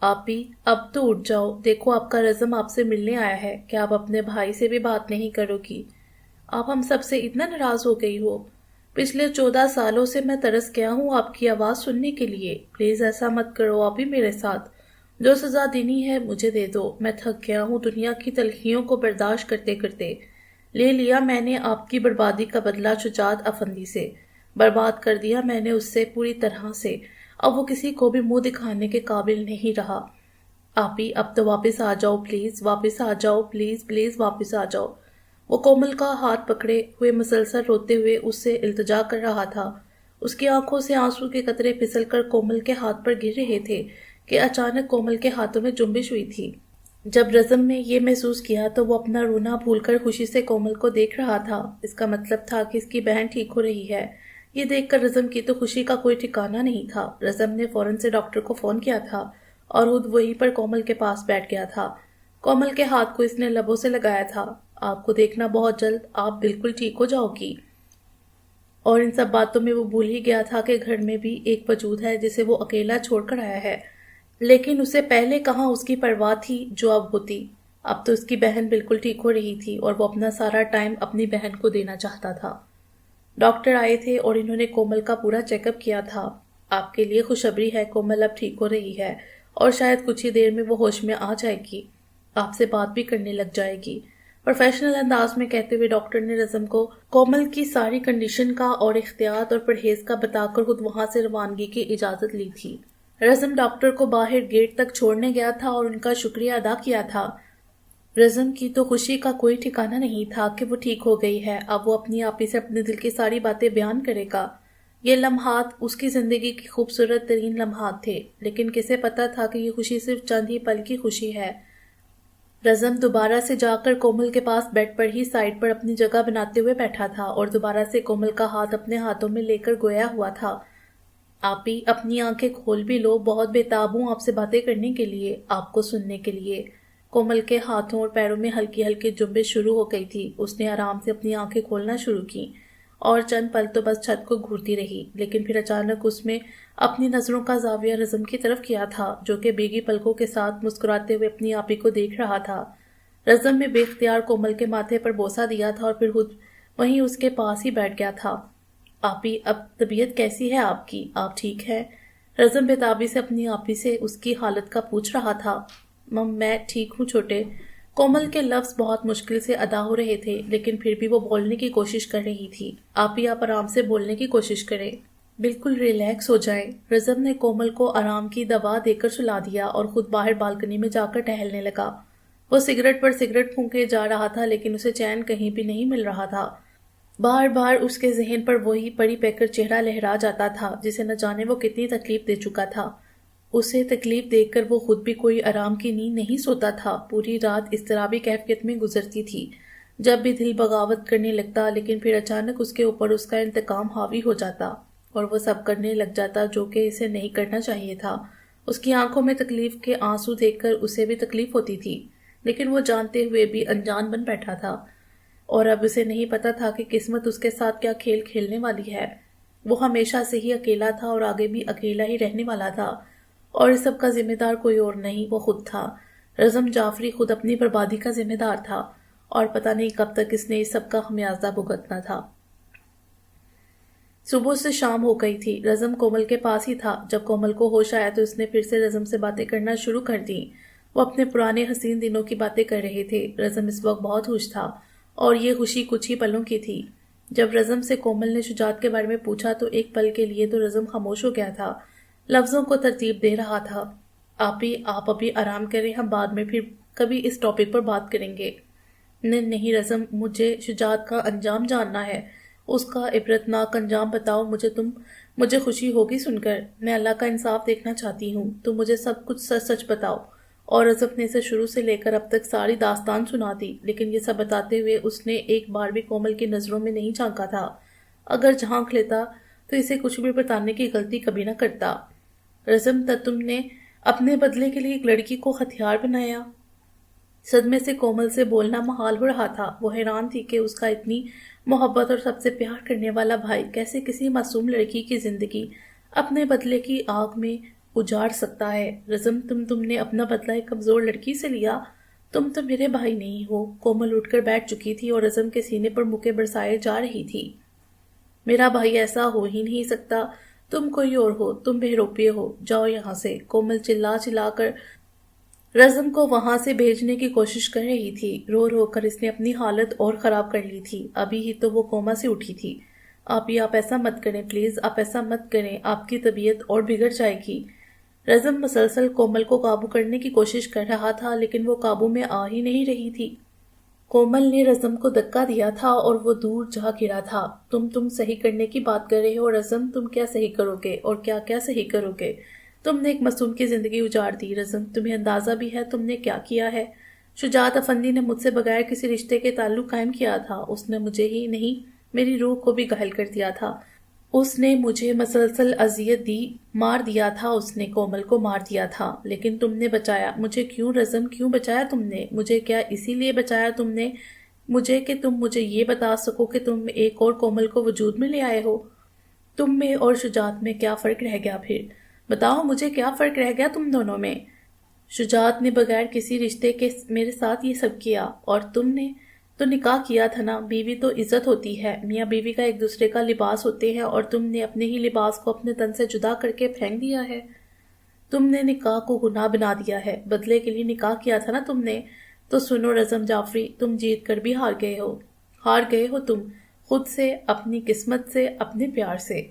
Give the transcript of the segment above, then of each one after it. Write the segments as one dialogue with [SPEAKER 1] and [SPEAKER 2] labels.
[SPEAKER 1] آپ بھی اب تو اٹھ جاؤ، دیکھو آپ کا رزم آپ سے ملنے آیا ہے، کیا آپ اپنے بھائی سے بھی بات نہیں کرو گی؟ آپ ہم سب سے اتنا ناراض ہو گئی ہو؟ پچھلے 14 سالوں سے میں ترس گیا ہوں آپ کی آواز سننے کے لیے، پلیز ایسا مت کرو آپ بھی میرے ساتھ، جو سزا دینی ہے مجھے دے دو، میں تھک گیا ہوں دنیا کی تلخیوں کو برداشت کرتے کرتے، لے لیا میں نے آپ کی بربادی کا بدلہ شجاعت افندی سے، برباد کر دیا میں نے اس سے پوری طرح سے، اب وہ کسی کو بھی منہ دکھانے کے قابل نہیں رہا۔ آپ ہی اب تو واپس آ جاؤ پلیز، واپس آ جاؤ پلیز، پلیز واپس آ جاؤ۔ وہ کومل کا ہاتھ پکڑے ہوئے مسلسل روتے ہوئے اس سے التجا کر رہا تھا۔ اس کی آنکھوں سے آنسو کے قطرے پھسل کر کومل کے ہاتھ پر گر رہے تھے کہ اچانک کومل کے ہاتھوں میں جنبش ہوئی تھی۔ جب رزم نے یہ محسوس کیا تو وہ اپنا رونا بھول کر خوشی سے کومل کو دیکھ رہا تھا۔ اس کا مطلب تھا کہ اس کی بہن ٹھیک ہو رہی ہے۔ یہ دیکھ کر رزم کی تو خوشی کا کوئی ٹھکانہ نہیں تھا۔ رزم نے فوراً سے ڈاکٹر کو فون کیا تھا اور خود وہیں پر کومل کے پاس بیٹھ گیا تھا۔ کومل کے ہاتھ کو اس نے لبوں سے لگایا تھا۔ آپ کو دیکھنا بہت جلد آپ بالکل ٹھیک ہو جاؤ گی۔ اور ان سب باتوں میں وہ بھول ہی گیا تھا کہ گھر میں بھی ایک وجود ہے جسے وہ اکیلا چھوڑ کر آیا ہے، لیکن اسے پہلے کہاں اس کی پرواہ تھی جو اب ہوتی۔ اب تو اس کی بہن بالکل ٹھیک ہو رہی تھی اور وہ اپنا سارا ٹائم اپنی بہن کو دینا چاہتا تھا۔ ڈاکٹر آئے تھے اور انہوں نے کومل کا پورا چیک اپ کیا تھا۔ آپ کے لیے خوشخبری ہے، کومل اب ٹھیک ہو رہی ہے اور شاید کچھ ہی دیر میں وہ ہوش میں آ جائے گی، آپ سے بات بھی کرنے لگ جائے گی۔ پروفیشنل انداز میں کہتے ہوئے ڈاکٹر نے رزم کو کومل کی ساری کنڈیشن کا اور احتیاط اور پرہیز کا بتا کر خود وہاں سے روانگی کی اجازت لی تھی۔ رزم ڈاکٹر کو باہر گیٹ تک چھوڑنے گیا تھا اور ان کا شکریہ ادا کیا تھا۔ رزم کی تو خوشی کا کوئی ٹھکانہ نہیں تھا کہ وہ ٹھیک ہو گئی ہے، اب وہ اپنی آپ ہی سے اپنے دل کی ساری باتیں بیان کرے گا۔ یہ لمحات اس کی زندگی کی خوبصورت ترین لمحات تھے، لیکن کسے پتا تھا کہ یہ خوشی صرف چند ہی پل کی خوشی ہے۔ رزم دوبارہ سے جا کر کومل کے پاس بیڈ پر ہی سائڈ پر اپنی جگہ بناتے ہوئے بیٹھا تھا اور دوبارہ سے کومل کا ہاتھ اپنے ہاتھوں میں لے کر گویا ہوا تھا۔ آپ ہی اپنی آنکھیں کھول بھی لو، بہت بےتاب ہوں آپ سے باتیں کرنے کے لیے، آپ کو سننے کے لیے۔ کومل کے ہاتھوں اور پیروں میں ہلکی ہلکی جنبش شروع ہو گئی تھی۔ اس نے آرام سے اپنی آنکھیں کھولنا شروع کی اور چند پل تو بس چھت کو گھورتی رہی، لیکن پھر اچانک اس میں اپنی نظروں کا زاویہ رزم کی طرف کیا تھا، جو کہ بھیگی پلکوں کے ساتھ مسکراتے ہوئے اپنی آپی کو دیکھ رہا تھا۔ رزم نے بے اختیار کومل کے ماتھے پر بوسہ دیا تھا اور پھر خود وہیں اس کے پاس ہی بیٹھ گیا تھا۔ آپی اب طبیعت کیسی ہے آپ کی؟ آپ ٹھیک ہے؟ رزم بےتابی سے اپنی آپی سے اس کی حالت کا پوچھ رہا تھا۔ مم میں ٹھیک ہوں چھوٹے۔ کومل کے لفظ بہت مشکل سے ادا ہو رہے تھے، لیکن پھر بھی وہ بولنے کی کوشش کر رہی تھی۔ آپی آپ آرام سے بولنے کی کوشش کریں، بالکل ریلیکس ہو جائیں۔ رزم نے کومل کو آرام کی دوا دے کر سلا دیا اور خود باہر بالکنی میں جا کر ٹہلنے لگا۔ وہ سگریٹ پر سگریٹ پھونکے جا رہا تھا، لیکن اسے چین کہیں بھی نہیں مل رہا تھا۔ بار بار اس کے ذہن پر وہی پڑی پیکر چہرہ لہرا جاتا تھا جسے نہ جانے وہ کتنی تکلیف دے چکا تھا۔ اسے تکلیف دیکھ کر وہ خود بھی کوئی آرام کی نیند نہیں سوتا تھا، پوری رات اضطرابی کیفیت میں گزرتی تھی۔ جب بھی دل بغاوت کرنے لگتا، لیکن پھر اچانک اس کے اوپر اس کا انتقام حاوی ہو جاتا اور وہ سب کرنے لگ جاتا جو کہ اسے نہیں کرنا چاہیے تھا۔ اس کی آنکھوں میں تکلیف کے آنسو دیکھ کر اسے بھی تکلیف ہوتی تھی، لیکن وہ جانتے ہوئے بھی انجان بن بیٹھا تھا، اور اب اسے نہیں پتا تھا کہ قسمت اس کے ساتھ کیا کھیل کھیلنے والی ہے۔ وہ ہمیشہ سے ہی اکیلا تھا اور آگے بھی اکیلا ہی رہنے والا تھا، اور اس سب کا ذمہ دار کوئی اور نہیں، وہ خود تھا۔ رزم جعفری خود اپنی بربادی کا ذمہ دار تھا، اور پتہ نہیں کب تک اس نے اس سب کا خمیازہ بھگتنا تھا۔ صبح سے شام ہو گئی تھی۔ رزم کومل کے پاس ہی تھا۔ جب کومل کو ہوش آیا تو اس نے پھر سے رزم سے باتیں کرنا شروع کر دیں۔ وہ اپنے پرانے حسین دنوں کی باتیں کر رہے تھے۔ رزم اس وقت بہت خوش تھا، اور یہ خوشی کچھ ہی پلوں کی تھی۔ جب رزم سے کومل نے شجاعت کے بارے میں پوچھا تو ایک پل کے لیے تو رزم خاموش ہو گیا تھا، لفظوں کو ترتیب دے رہا تھا۔ آپ ابھی آرام کریں، ہم بعد میں پھر کبھی اس ٹاپک پر بات کریں گے۔ نہیں رزم، مجھے شجاعت کا انجام جاننا ہے، اس کا عبرتناک انجام بتاؤ مجھے خوشی ہوگی سن کر، میں اللہ کا انصاف دیکھنا چاہتی ہوں، تم مجھے سب کچھ سچ سچ بتاؤ۔ اور رزم نے اسے شروع سے لے کر اب تک ساری داستان سنا دی، لیکن یہ سب بتاتے ہوئے اس نے ایک بار بھی کومل کی نظروں میں نہیں جھانکا تھا۔ اگر جھانک لیتا تو اسے کچھ بھی بتانے کی غلطی کبھی نہ کرتا۔ رزم، تم نے اپنے بدلے کے لیے ایک لڑکی کو ہتھیار بنایا؟ صدمے سے کومل سے بولنا محال ہو رہا تھا۔ وہ حیران تھی کہ اس کا اتنی محبت اور سب سے پیار کرنے والا بھائی کیسے کسی معصوم لڑکی کی زندگی اپنے بدلے کی آگ میں اجاڑ سکتا ہے۔ رزم، تم نے اپنا بدلہ ایک کمزور لڑکی سے لیا؟ تم تو میرے بھائی نہیں ہو۔ کومل اٹھ کر بیٹھ چکی تھی اور رزم کے سینے پر مکے برسائے جا رہی تھی۔ میرا بھائی ایسا ہو ہی نہیں سکتا، تم کوئی اور ہو، تم بے روپیے ہو، جاؤ یہاں سے۔ کومل چلا چلا کر رزم کو وہاں سے بھیجنے کی کوشش کر رہی تھی۔ رو رو کر اس نے اپنی حالت اور خراب کر لی تھی۔ ابھی ہی تو وہ کوما سے اٹھی تھی۔ آپ ایسا مت کریں پلیز، آپ ایسا مت کریں، آپ کی طبیعت اور بگڑ جائے گی۔ رزم مسلسل کومل کو قابو کرنے کی کوشش کر رہا تھا، لیکن وہ قابو میں آ ہی نہیں رہی تھی۔ کومل نے رزم کو دھکا دیا تھا اور وہ دور جا گرا تھا۔ تم صحیح کرنے کی بات کر رہے ہو رزم، تم کیا صحیح کرو گے اور کیا کیا صحیح کرو گے؟ تم نے ایک معصوم کی زندگی اجاڑ دی رزم، تمہیں اندازہ بھی ہے تم نے کیا کیا ہے؟ شجاعت افندی نے مجھ سے بغیر کسی رشتے کے تعلق قائم کیا تھا، اس نے مجھے ہی نہیں میری روح کو بھی گھائل کر دیا تھا۔ اس نے مجھے مسلسل اذیت دی، مار دیا تھا، اس نے کومل کو مار دیا تھا، لیکن تم نے بچایا مجھے۔ کیوں رزم، کیوں بچایا تم نے مجھے؟ کیا اسی لیے بچایا تم نے مجھے کہ تم مجھے یہ بتا سکو کہ تم ایک اور کومل کو وجود میں لے آئے ہو؟ تم میں اور شجاعت میں کیا فرق رہ گیا پھر؟ بتاؤ مجھے، کیا فرق رہ گیا تم دونوں میں؟ شجاعت نے بغیر کسی رشتے کے میرے ساتھ یہ سب کیا، اور تم نے تو نکاح کیا تھا نا۔ بیوی تو عزت ہوتی ہے، میاں بیوی کا ایک دوسرے کا لباس ہوتے ہیں، اور تم نے اپنے ہی لباس کو اپنے تن سے جدا کر کے پھینک دیا ہے۔ تم نے نکاح کو گناہ بنا دیا ہے، بدلے کے لیے نکاح کیا تھا نا تم نے۔ تو سنو رزم جعفری، تم جیت کر بھی ہار گئے ہو، ہار گئے ہو تم، خود سے، اپنی قسمت سے، اپنے پیار سے۔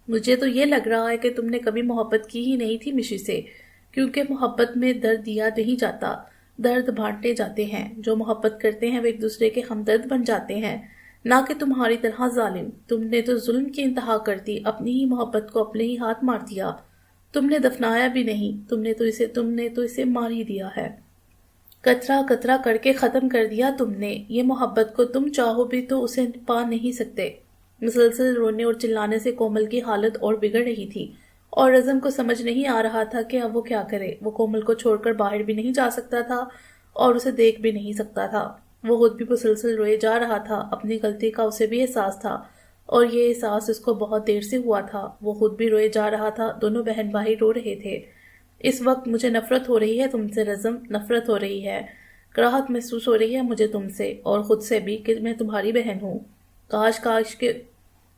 [SPEAKER 1] مجھے تو یہ لگ رہا ہے کہ تم نے کبھی محبت کی ہی نہیں تھی مشی سے، کیونکہ محبت میں درد دیا نہیں جاتا، درد بانٹے جاتے ہیں۔ جو محبت کرتے ہیں وہ ایک دوسرے کے ہمدرد بن جاتے ہیں، نہ کہ تمہاری طرح ظالم۔ تم نے تو ظلم کی انتہا کر دی، اپنی ہی محبت کو اپنے ہی ہاتھ مار دیا۔ تم نے دفنایا بھی نہیں، تم نے تو اسے مار ہی دیا ہے، قطرہ قطرہ کر کے ختم کر دیا تم نے۔ یہ محبت کو تم چاہو بھی تو اسے پا نہیں سکتے۔ مسلسل رونے اور چلانے سے کومل کی حالت اور بگڑ رہی تھی، اور رزم کو سمجھ نہیں آ رہا تھا کہ اب وہ کیا کرے۔ وہ کومل کو چھوڑ کر باہر بھی نہیں جا سکتا تھا اور اسے دیکھ بھی نہیں سکتا تھا۔ وہ خود بھی مسلسل روئے جا رہا تھا، اپنی غلطی کا اسے بھی احساس تھا، اور یہ احساس اس کو بہت دیر سے ہوا تھا۔ وہ خود بھی روئے جا رہا تھا، دونوں بہن بھائی رو رہے تھے۔ اس وقت مجھے نفرت ہو رہی ہے تم سے رزم، نفرت ہو رہی ہے، کراہت محسوس ہو رہی ہے مجھے تم سے اور خود سے بھی کہ میں تمہاری بہن ہوں۔ کاش کہ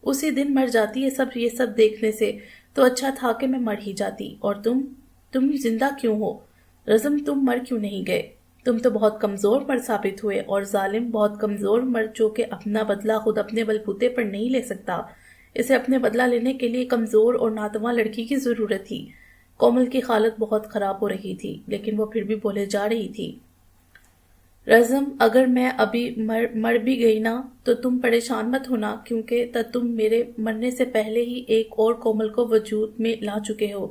[SPEAKER 1] اسی دن مر جاتی۔ یہ سب دیکھنے سے تو اچھا تھا کہ میں مر ہی جاتی۔ اور تم زندہ کیوں ہو رزم؟ تم مر کیوں نہیں گئے؟ تم تو بہت کمزور مرد ثابت ہوئے، اور ظالم، بہت کمزور مرد جو کہ اپنا بدلہ خود اپنے بلبوتے پر نہیں لے سکتا۔ اسے اپنے بدلہ لینے کے لیے کمزور اور ناتواں لڑکی کی ضرورت تھی۔ کومل کی حالت بہت خراب ہو رہی تھی، لیکن وہ پھر بھی بولے جا رہی تھی۔ رزم، اگر میں ابھی مر بھی گئی نا تو تم پریشان مت ہونا، کیونکہ تم میرے مرنے سے پہلے ہی ایک اور کومل کو وجود میں لا چکے ہو،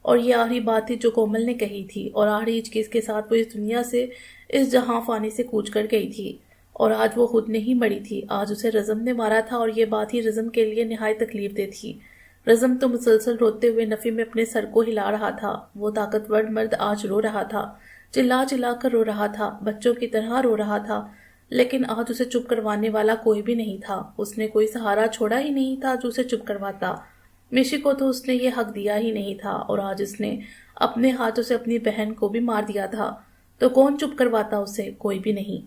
[SPEAKER 1] اور یہ آخری بات تھی جو کومل نے کہی تھی، اور آخری چیز کے ساتھ وہ اس دنیا سے، اس جہاں فانی سے کوچ کر گئی تھی، اور آج وہ خود نہیں مری تھی، آج اسے رزم نے مارا تھا، اور یہ بات ہی رزم کے لیے نہایت تکلیف دہ تھی۔ رزم تو مسلسل روتے ہوئے نفی میں اپنے سر کو ہلا رہا تھا۔ وہ طاقتور مرد آج رو رہا تھا، چلا چلا کر رو رہا تھا، بچوں کی طرح رو رہا تھا، لیکن آج اسے چپ کروانے والا کوئی بھی نہیں تھا۔ اس نے کوئی سہارا چھوڑا ہی نہیں تھا جو اسے چپ کرواتا۔ مشی کو تو اس نے یہ حق دیا ہی نہیں تھا، اور آج اس نے اپنے ہاتھوں سے اپنی بہن کو بھی مار دیا تھا، تو کون چپ کرواتا اسے؟ کوئی بھی نہیں۔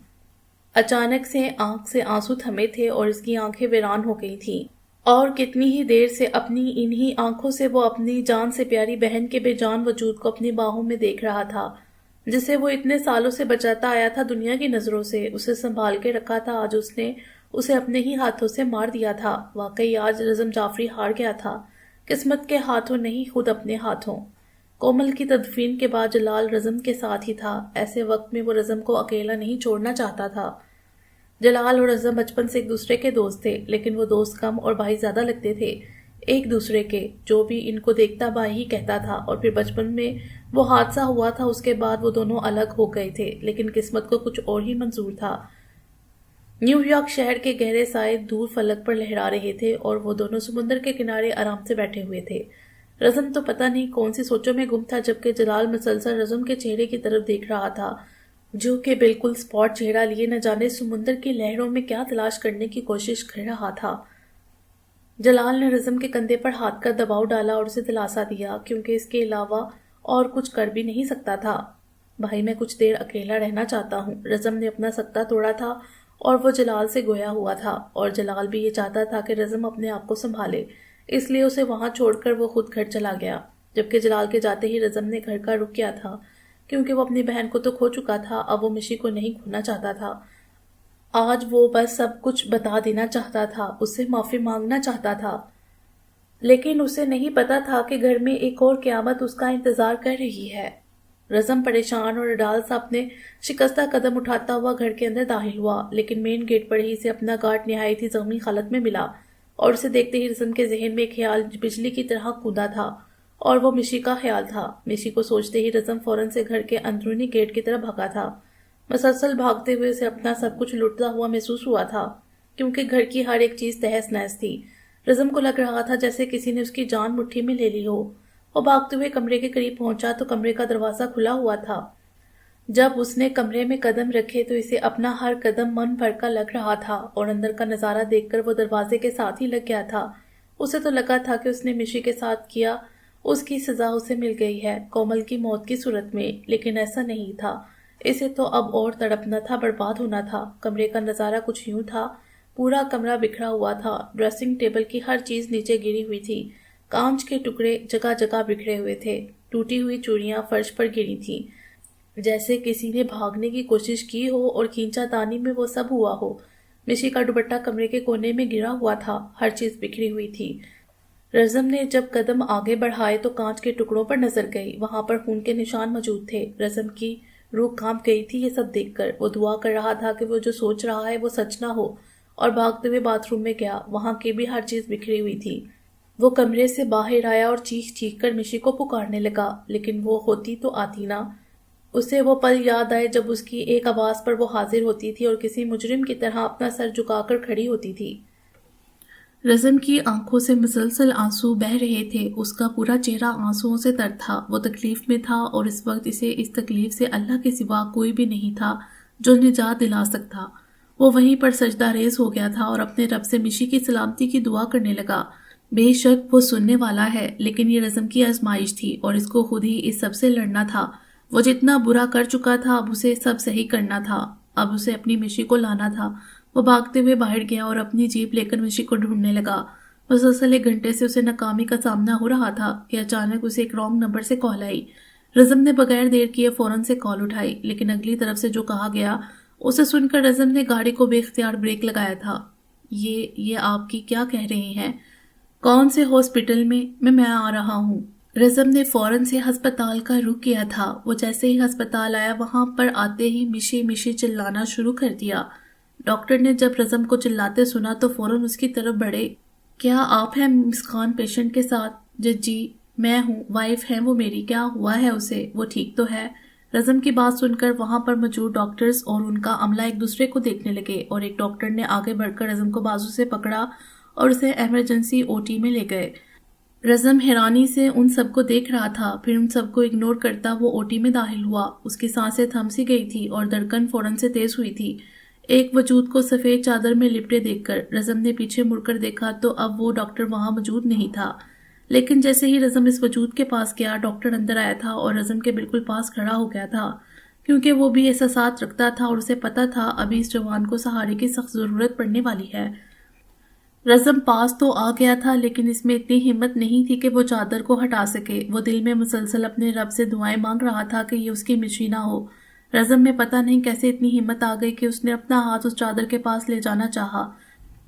[SPEAKER 1] اچانک سے آنکھ سے آنسو تھمے تھے اور اس کی آنکھیں ویران ہو گئی تھیں، اور کتنی ہی دیر سے اپنی انہی آنکھوں سے وہ اپنی جان سے پیاری بہن کے بے جان وجود کو اپنی باہوں میں دیکھ رہا تھا، جسے وہ اتنے سالوں سے بچاتا آیا تھا دنیا کی نظروں سے، اسے سنبھال کے رکھا تھا۔ آج اس نے اسے اپنے ہی ہاتھوں سے مار دیا تھا۔ واقعی آج رزم جعفری ہار گیا تھا، قسمت کے ہاتھوں نہیں، خود اپنے ہاتھوں۔ کومل کی تدفین کے بعد جلال رزم کے ساتھ ہی تھا۔ ایسے وقت میں وہ رزم کو اکیلا نہیں چھوڑنا چاہتا تھا۔ جلال اور رزم بچپن سے ایک دوسرے کے دوست تھے، لیکن وہ دوست کم اور بھائی زیادہ لگتے تھے ایک دوسرے کے۔ جو بھی ان کو دیکھتا بھائی ہی کہتا تھا، اور پھر بچپن میں وہ حادثہ ہوا تھا، اس کے بعد وہ دونوں الگ ہو گئے تھے، لیکن قسمت کو کچھ اور ہی منظور تھا۔ نیو یارک شہر کے گہرے سائے دور فلک پر لہرا رہے تھے، اور وہ دونوں سمندر کے کنارے آرام سے بیٹھے ہوئے تھے۔ رزم تو پتہ نہیں کون سی سوچوں میں گم تھا، جبکہ جلال مسلسل رزم کے چہرے کی طرف دیکھ رہا تھا، جو کہ بالکل سپاٹ چہرہ لیے نہ جانے سمندر کی لہروں میں کیا تلاش کرنے کی کوشش کر رہا تھا۔ جلال نے رزم کے کندھے پر ہاتھ کا دباؤ ڈالا اور اسے دلاسا دیا، کیونکہ اس کے علاوہ اور کچھ کر بھی نہیں سکتا تھا۔ بھائی میں کچھ دیر اکیلا رہنا چاہتا ہوں۔ رزم نے اپنا سکتہ توڑا تھا اور وہ جلال سے گویا ہوا تھا، اور جلال بھی یہ چاہتا تھا کہ رزم اپنے آپ کو سنبھالے، اس لیے اسے وہاں چھوڑ کر وہ خود گھر چلا گیا۔ جبکہ جلال کے جاتے ہی رزم نے گھر کا رخ کیا تھا، کیونکہ وہ اپنی بہن کو تو کھو چکا تھا، اب وہ مشی کو نہیں کھونا چاہتا تھا۔ آج وہ بس سب کچھ بتا دینا چاہتا تھا، اس سے معافی مانگنا چاہتا تھا، لیکن اسے نہیں پتا تھا کہ گھر میں ایک اور قیامت اس کا انتظار کر رہی ہے۔ رزم پریشان اور اڈال سا اپنے شکستہ قدم اٹھاتا ہوا گھر کے اندر داخل ہوا، لیکن مین گیٹ پر ہی اسے اپنا گارڈ نہایت ہی زخمی حالت میں ملا، اور اسے دیکھتے ہی رزم کے ذہن میں ایک خیال بجلی کی طرح کوندا تھا، اور وہ مشی کا خیال تھا۔ مشی کو سوچتے ہی رزم فوراً سے گھر کے اندرونی گیٹ کی طرف بھاگا تھا۔ مسلسل بھاگتے ہوئے اسے اپنا سب کچھ لٹتا ہوا محسوس ہوا تھا، کیونکہ گھر کی ہر ایک چیز تہس نہس تھی۔ رزم کو لگ رہا تھا جیسے کسی نے اس کی جان مٹھی میں لے لی ہو۔ وہ بھاگتے ہوئے کمرے کے قریب پہنچا تو کمرے کا دروازہ کھلا ہوا تھا۔ جب اس نے کمرے میں قدم رکھے تو اسے اپنا ہر قدم من بھر کا لگ رہا تھا، اور اندر کا نظارہ دیکھ کر وہ دروازے کے ساتھ ہی لگ گیا تھا۔ اسے تو لگا تھا کہ اس نے مشی کے ساتھ کیا اس کی سزا اسے مل گئی ہے، کومل کی موت کی صورت میں، لیکن ایسا نہیں تھا۔ اسے تو اب اور تڑپنا تھا، برباد ہونا تھا۔ کمرے کا نظارہ کچھ یوں تھا، پورا کمرہ بکھرا ہوا تھا، ڈریسنگ ٹیبل کی ہر چیز نیچے گری ہوئی تھی، کانچ کے ٹکڑے جگہ جگہ بکھرے ہوئے تھے، ٹوٹی ہوئی چوڑیاں فرش پر گری تھیں، جیسے کسی نے بھاگنے کی کوشش کی ہو اور کھینچا تانی میں وہ سب ہوا ہو۔ مشی کا دوپٹہ کمرے کے کونے میں گرا ہوا تھا، ہر چیز بکھری ہوئی تھی۔ رزم نے جب قدم آگے بڑھائے تو کانچ کے ٹکڑوں پر نظر گئی، وہاں پر خون کے نشان موجود تھے۔ رزم کی روح کانپ گئی تھی یہ سب دیکھ کر۔ وہ دعا کر رہا تھا کہ وہ جو سوچ رہا ہے وہ سچ نہ ہو، اور بھاگتے ہوئے باتھ روم میں گیا، وہاں کی بھی ہر چیز بکھری ہوئی تھی۔ وہ کمرے سے باہر آیا اور چیخ چیخ کر مشی کو پکارنے لگا، لیکن وہ ہوتی تو آتی نہ۔ اسے وہ پل یاد آئے جب اس کی ایک آواز پر وہ حاضر ہوتی تھی اور کسی مجرم کی طرح اپنا سر جھکا کر کھڑی ہوتی تھی۔ رزم کی آنکھوں سے مسلسل آنسو بہہ رہے تھے، اس کا پورا چہرہ آنسوؤں سے تر تھا۔ وہ تکلیف میں تھا، اور اس وقت اسے اس تکلیف سے اللہ کے سوا کوئی بھی نہیں تھا جو نجات دلا سکتا۔ وہ وہیں پر سجدہ ریز ہو گیا تھا اور اپنے رب سے مشی کی سلامتی کی دعا کرنے لگا۔ بے شک وہ سننے والا ہے، لیکن یہ رزم کی آزمائش تھی، اور اس کو خود ہی اس سب سے لڑنا تھا۔ وہ جتنا برا کر چکا تھا اب اسے سب صحیح کرنا تھا، اب اسے اپنی مشی کو لانا تھا۔ وہ بھاگتے ہوئے باہر گیا اور اپنی جیپ لے کر مشی کو ڈھونڈنے لگا۔ مسلسل 1 گھنٹے سے اسے ناکامی کا سامنا ہو رہا تھا کہ اچانک اسے ایک رانگ نمبر سے کال آئی۔ رزم نے بغیر دیر کیے فوراً سے کال اٹھائی، لیکن اگلی طرف سے جو کہا گیا اسے سن کر رزم نے گاڑی کو بے اختیار بریک لگایا تھا۔ یہ آپ کی کیا کہہ رہے ہیں؟ کون سے ہاسپٹل میں آ رہا ہوں۔ رزم نے فوراً سے ہسپتال کا رخ کیا تھا۔ وہ جیسے ہی ہسپتال آیا وہاں پر آتے ہی مشی مشی چلانا شروع کر دیا۔ ڈاکٹر نے جب رزم کو چلاتے سنا تو فوراً اس کی طرف بڑھے۔ کیا آپ ہیں مسکان پیشنٹ کے ساتھ؟ جی میں ہوں، وائف ہے وہ میری، کیا ہوا ہے اسے، وہ ٹھیک تو ہے؟ رزم کی بات سن کر وہاں پر موجود ڈاکٹرز اور ان کا عملہ ایک دوسرے کو دیکھنے لگے، اور ایک ڈاکٹر نے آگے بڑھ کر رزم کو بازو سے پکڑا اور اسے ایمرجنسی OT میں لے گئے۔ رزم حیرانی سے ان سب کو دیکھ رہا تھا، پھر ان سب کو اگنور کرتا وہ OT میں داخل ہوا۔ اس کی سانسیں تھم سی گئی تھی اور دھڑکن فوراً سے تیز ہوئی تھی۔ ایک وجود کو سفید چادر میں لپٹے دیکھ کر رزم نے پیچھے مڑ کر دیکھا تو اب وہ ڈاکٹر وہاں موجود نہیں تھا، لیکن جیسے ہی رزم اس وجود کے پاس گیا ڈاکٹر اندر آیا تھا اور رزم کے بالکل پاس کھڑا ہو گیا تھا، کیونکہ وہ بھی احساسات رکھتا تھا اور اسے پتا تھا ابھی اس جوان کو سہارے کی سخت ضرورت پڑنے والی ہے۔ رزم پاس تو آ گیا تھا، لیکن اس میں اتنی ہمت نہیں تھی کہ وہ چادر کو ہٹا سکے۔ وہ دل میں مسلسل اپنے رب سے دعائیں مانگ رہا تھا کہ یہ اس کی مشی نہ ہو۔ رزم میں پتہ نہیں کیسے اتنی ہمت آ گئی کہ اس نے اپنا ہاتھ اس چادر کے پاس لے جانا چاہا،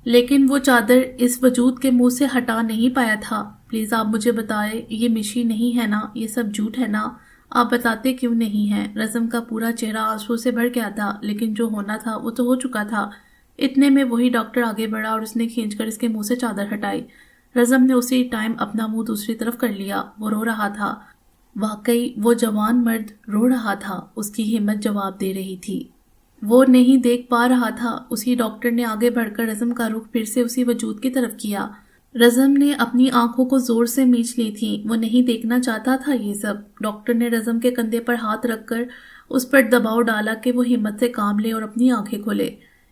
[SPEAKER 1] لیکن وہ چادر اس وجود کے منہ سے ہٹا نہیں پایا تھا۔ پلیز آپ مجھے بتائیں، یہ مشی نہیں ہے نا؟ یہ سب جھوٹ ہے نا؟ آپ بتاتے کیوں نہیں ہیں؟ رزم کا پورا چہرہ آنسو سے بھر گیا تھا، لیکن جو ہونا تھا وہ تو ہو چکا تھا۔ اتنے میں وہی ڈاکٹر آگے بڑھا اور اس نے کھینچ کر اس کے منہ سے چادر ہٹائی۔ رزم نے اسی ٹائم اپنا منہ دوسری طرف کر لیا۔ وہ رو رہا تھا، واقعی وہ جوان مرد رو رہا تھا، اس کی ہمت جواب دے رہی تھی۔ وہ نہیں دیکھ پا رہا تھا۔ اسی ڈاکٹر نے آگے بڑھ کر رزم کا رخ پھر سے اسی وجود کی طرف کیا۔ رزم نے اپنی آنکھوں کو زور سے میچ لی تھیں، وہ نہیں دیکھنا چاہتا تھا یہ سب۔ ڈاکٹر نے رزم کے کندھے پر ہاتھ رکھ کر اس پر دباؤ ڈالا کہ وہ ہمت سے کام لے اور اپنی آنکھیں کھولے۔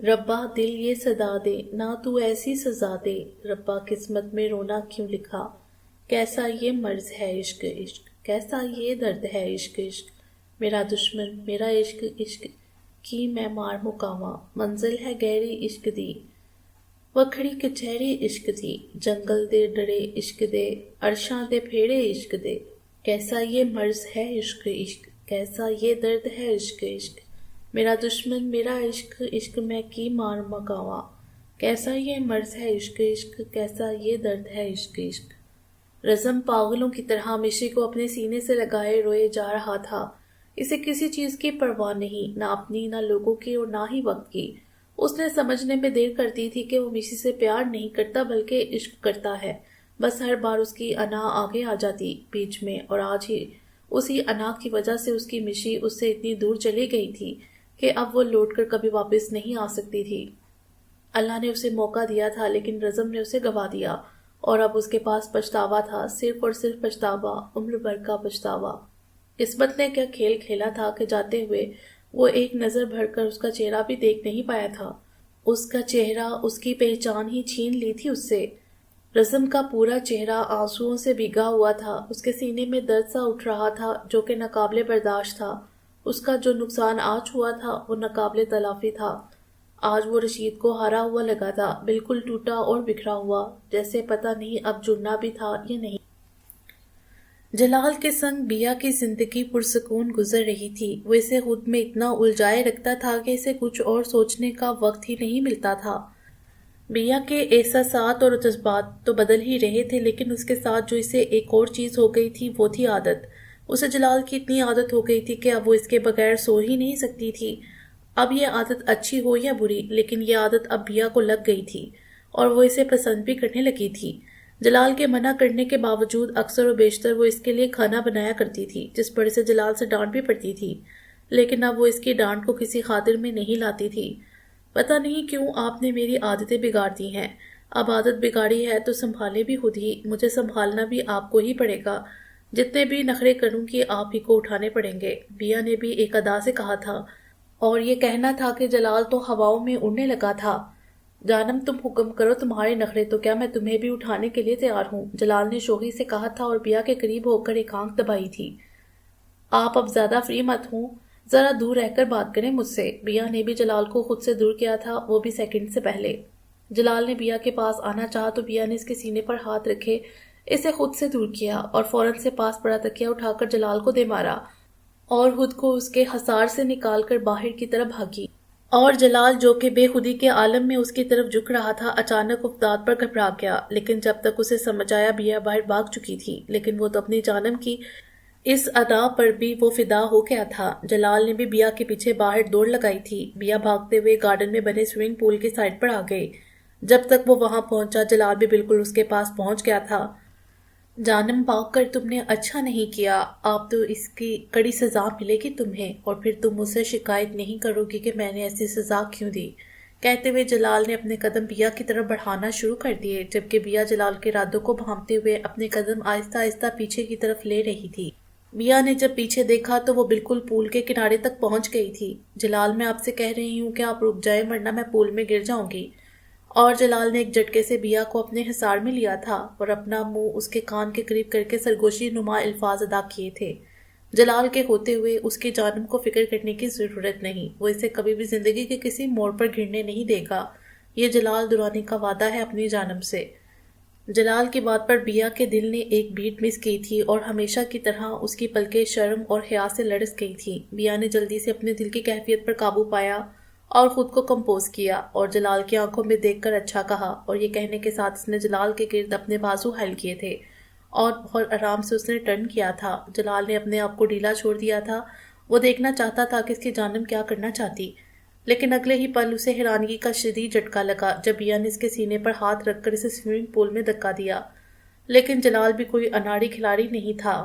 [SPEAKER 1] ربا دل یہ صدا دے نہ تو ایسی سزا دے، ربا قسمت میں رونا کیوں لکھا، کیسا یہ مرض ہے عشق عشق، کیسا یہ درد ہے عشق عشق، میرا دشمن میرا عشق عشق کی میں مار مکاواں، منزل ہے گہری عشق دی، وکھڑی کچہری عشق دی، جنگل دے ڈرے عشق دے، عرشاں دے پھیڑے عشق دے، کیسا یہ مرض ہے عشق عشق، کیسا یہ درد ہے عشق عشق، میرا دشمن میرا عشق عشق میں کی مار مکاواں، کیسا یہ مرض ہے عشق عشق، کیسا یہ درد ہے عشق عشق۔ رزم پاگلوں کی طرح مشی کو اپنے سینے سے لگائے روئے جا رہا تھا۔ اسے کسی چیز کی پرواہ نہیں، نہ اپنی، نہ لوگوں کی اور نہ ہی وقت کی۔ اس نے سمجھنے میں دیر کر دی تھی کہ وہ مشی سے پیار نہیں کرتا بلکہ عشق کرتا ہے، بس ہر بار اس کی انا آگے آ جاتی بیچ میں، اور آج ہی اسی انا کی وجہ سے اس کی مشی اس سے اتنی دور چلی گئی تھی کہ اب وہ لوٹ کر کبھی واپس نہیں آ سکتی تھی۔ اللہ نے اسے موقع دیا تھا لیکن رزم نے اسے گوا دیا، اور اب اس کے پاس پچھتاوا تھا، صرف اور صرف پچھتاوا، عمر بھر کا پچھتاوا۔ قسمت نے کیا کھیل کھیلا تھا کہ جاتے ہوئے وہ ایک نظر بھر کر اس کا چہرہ بھی دیکھ نہیں پایا تھا۔ اس کا چہرہ اس کی پہچان ہی چھین لی تھی اس سے۔ رزم کا پورا چہرہ آنسوؤں سے بھیگا ہوا تھا، اس کے سینے میں درد سا اٹھ رہا تھا جو کہ ناقابل برداشت تھا۔ اس کا جو نقصان آج ہوا تھا وہ ناقابل تلافی تھا۔ آج وہ رشید کو ہارا ہوا لگا تھا، بالکل ٹوٹا اور بکھرا ہوا، جیسے پتہ نہیں اب جڑنا بھی تھا یا نہیں۔ جلال کے سنگ بیا کی زندگی پرسکون گزر رہی تھی۔ وہ اسے خود میں اتنا الجھائے رکھتا تھا کہ اسے کچھ اور سوچنے کا وقت ہی نہیں ملتا تھا۔ بیا کے احساسات اور جذبات تو بدل ہی رہے تھے، لیکن اس کے ساتھ جو اسے ایک اور چیز ہو گئی تھی وہ تھی عادت۔ اسے جلال کی اتنی عادت ہو گئی تھی کہ اب وہ اس کے بغیر سو ہی نہیں سکتی تھی۔ اب یہ عادت اچھی ہو یا بری، لیکن یہ عادت اب بیا کو لگ گئی تھی اور وہ اسے پسند بھی کرنے لگی تھی۔ جلال کے منع کرنے کے باوجود اکثر و بیشتر وہ اس کے لیے کھانا بنایا کرتی تھی، جس پر اسے جلال سے ڈانٹ بھی پڑتی تھی، لیکن اب وہ اس کی ڈانٹ کو کسی خاطر میں نہیں لاتی تھی۔ پتہ نہیں کیوں آپ نے میری عادتیں بگاڑ دی ہیں، اب عادت بگاڑی ہے تو سنبھالے بھی خود ہی، مجھے سنبھالنا بھی آپ کو ہی پڑے گا، جتنے بھی نخرے کروں گی آپ ہی کو اٹھانے پڑیں گے، بیا نے بھی ایک ادا سے کہا تھا، اور یہ کہنا تھا کہ جلال تو ہواؤں میں اڑنے لگا تھا۔ جانم تم حکم کرو، تمہارے نخرے تو کیا میں تمہیں بھی اٹھانے کے لیے تیار ہوں، جلال نے شوخی سے کہا تھا اور بیا کے قریب ہو کر ایک آنکھ دبائی تھی۔ آپ اب زیادہ فری مت ہوں، ذرا دور رہ کر بات کریں مجھ سے۔ بیا نے بھی جلال کو خود سے دور کیا تھا، وہ بھی سیکنڈ سے پہلے۔ جلال نے بیا کے پاس آنا چاہا تو بیا نے اس کے سینے پر ہاتھ رکھے اسے خود سے دور کیا اور فوراً سے پاس پڑا تکیہ اٹھا کر جلال کو دے مارا اور خود کو اس کے حصار سے نکال کر باہر کی طرف بھاگی۔ اور جلال جو کہ بے خودی کے عالم میں اس کی طرف جھک رہا تھا اچانک افتاد پر گھبرا گیا، لیکن جب تک اسے سمجھ آیا بیا باہر بھاگ چکی تھی، لیکن وہ تو اپنی جانم کی اس ادا پر بھی وہ فدا ہو گیا تھا۔ جلال نے بھی بیا کے پیچھے باہر دوڑ لگائی تھی۔ بیا بھاگتے ہوئے گارڈن میں بنے سوئمنگ پول کی سائڈ پر آ گئے۔ جب تک وہ وہاں پہنچا جلال بھی بالکل اس کے پاس پہنچ گیا تھا۔ جانم بھاگ کر تم نے اچھا نہیں کیا، آپ تو اس کی کڑی سزا ملے گی تمہیں، اور پھر تم مجھ سے شکایت نہیں کرو گی کہ میں نے ایسی سزا کیوں دی۔ کہتے ہوئے جلال نے اپنے قدم بیا کی طرف بڑھانا شروع کر دیے، جبکہ بیا جلال کے ارادوں کو بھانپتے ہوئے اپنے قدم آہستہ آہستہ پیچھے کی طرف لے رہی تھی۔ بیا نے جب پیچھے دیکھا تو وہ بالکل پول کے کنارے تک پہنچ گئی تھی۔ جلال میں آپ سے کہہ رہی ہوں کہ آپ رک جائیں ورنہ میں پول میں گر جاؤں گی۔ اور جلال نے ایک جھٹکے سے بیا کو اپنے حصار میں لیا تھا اور اپنا منہ اس کے کان کے قریب کر کے سرگوشی نما الفاظ ادا کیے تھے۔ جلال کے ہوتے ہوئے اس کی جانم کو فکر کرنے کی ضرورت نہیں، وہ اسے کبھی بھی زندگی کے کسی موڑ پر گرنے نہیں دے گا، یہ جلال دورانی کا وعدہ ہے اپنی جانم سے۔ جلال کی بات پر بیا کے دل نے ایک بیٹ مس کی تھی اور ہمیشہ کی طرح اس کی پلکیں شرم اور حیا سے لرز گئی تھیں۔ بیا نے جلدی سے اپنے دل کی کیفیت پر قابو پایا اور خود کو کمپوز کیا اور جلال کی آنکھوں میں دیکھ کر اچھا کہا، اور یہ کہنے کے ساتھ اس نے جلال کے گرد اپنے بازو حل کیے تھے اور بہت آرام سے اس نے ٹرن کیا تھا۔ جلال نے اپنے آپ کو ڈھیلا چھوڑ دیا تھا، وہ دیکھنا چاہتا تھا کہ اس کی جانم کیا کرنا چاہتی، لیکن اگلے ہی پل اسے حیرانگی کا شدید جھٹکا لگا جب بیا نے اس کے سینے پر ہاتھ رکھ کر اسے سوئمنگ پول میں دھکا دیا۔ لیکن جلال بھی کوئی اناڑی کھلاڑی نہیں تھا،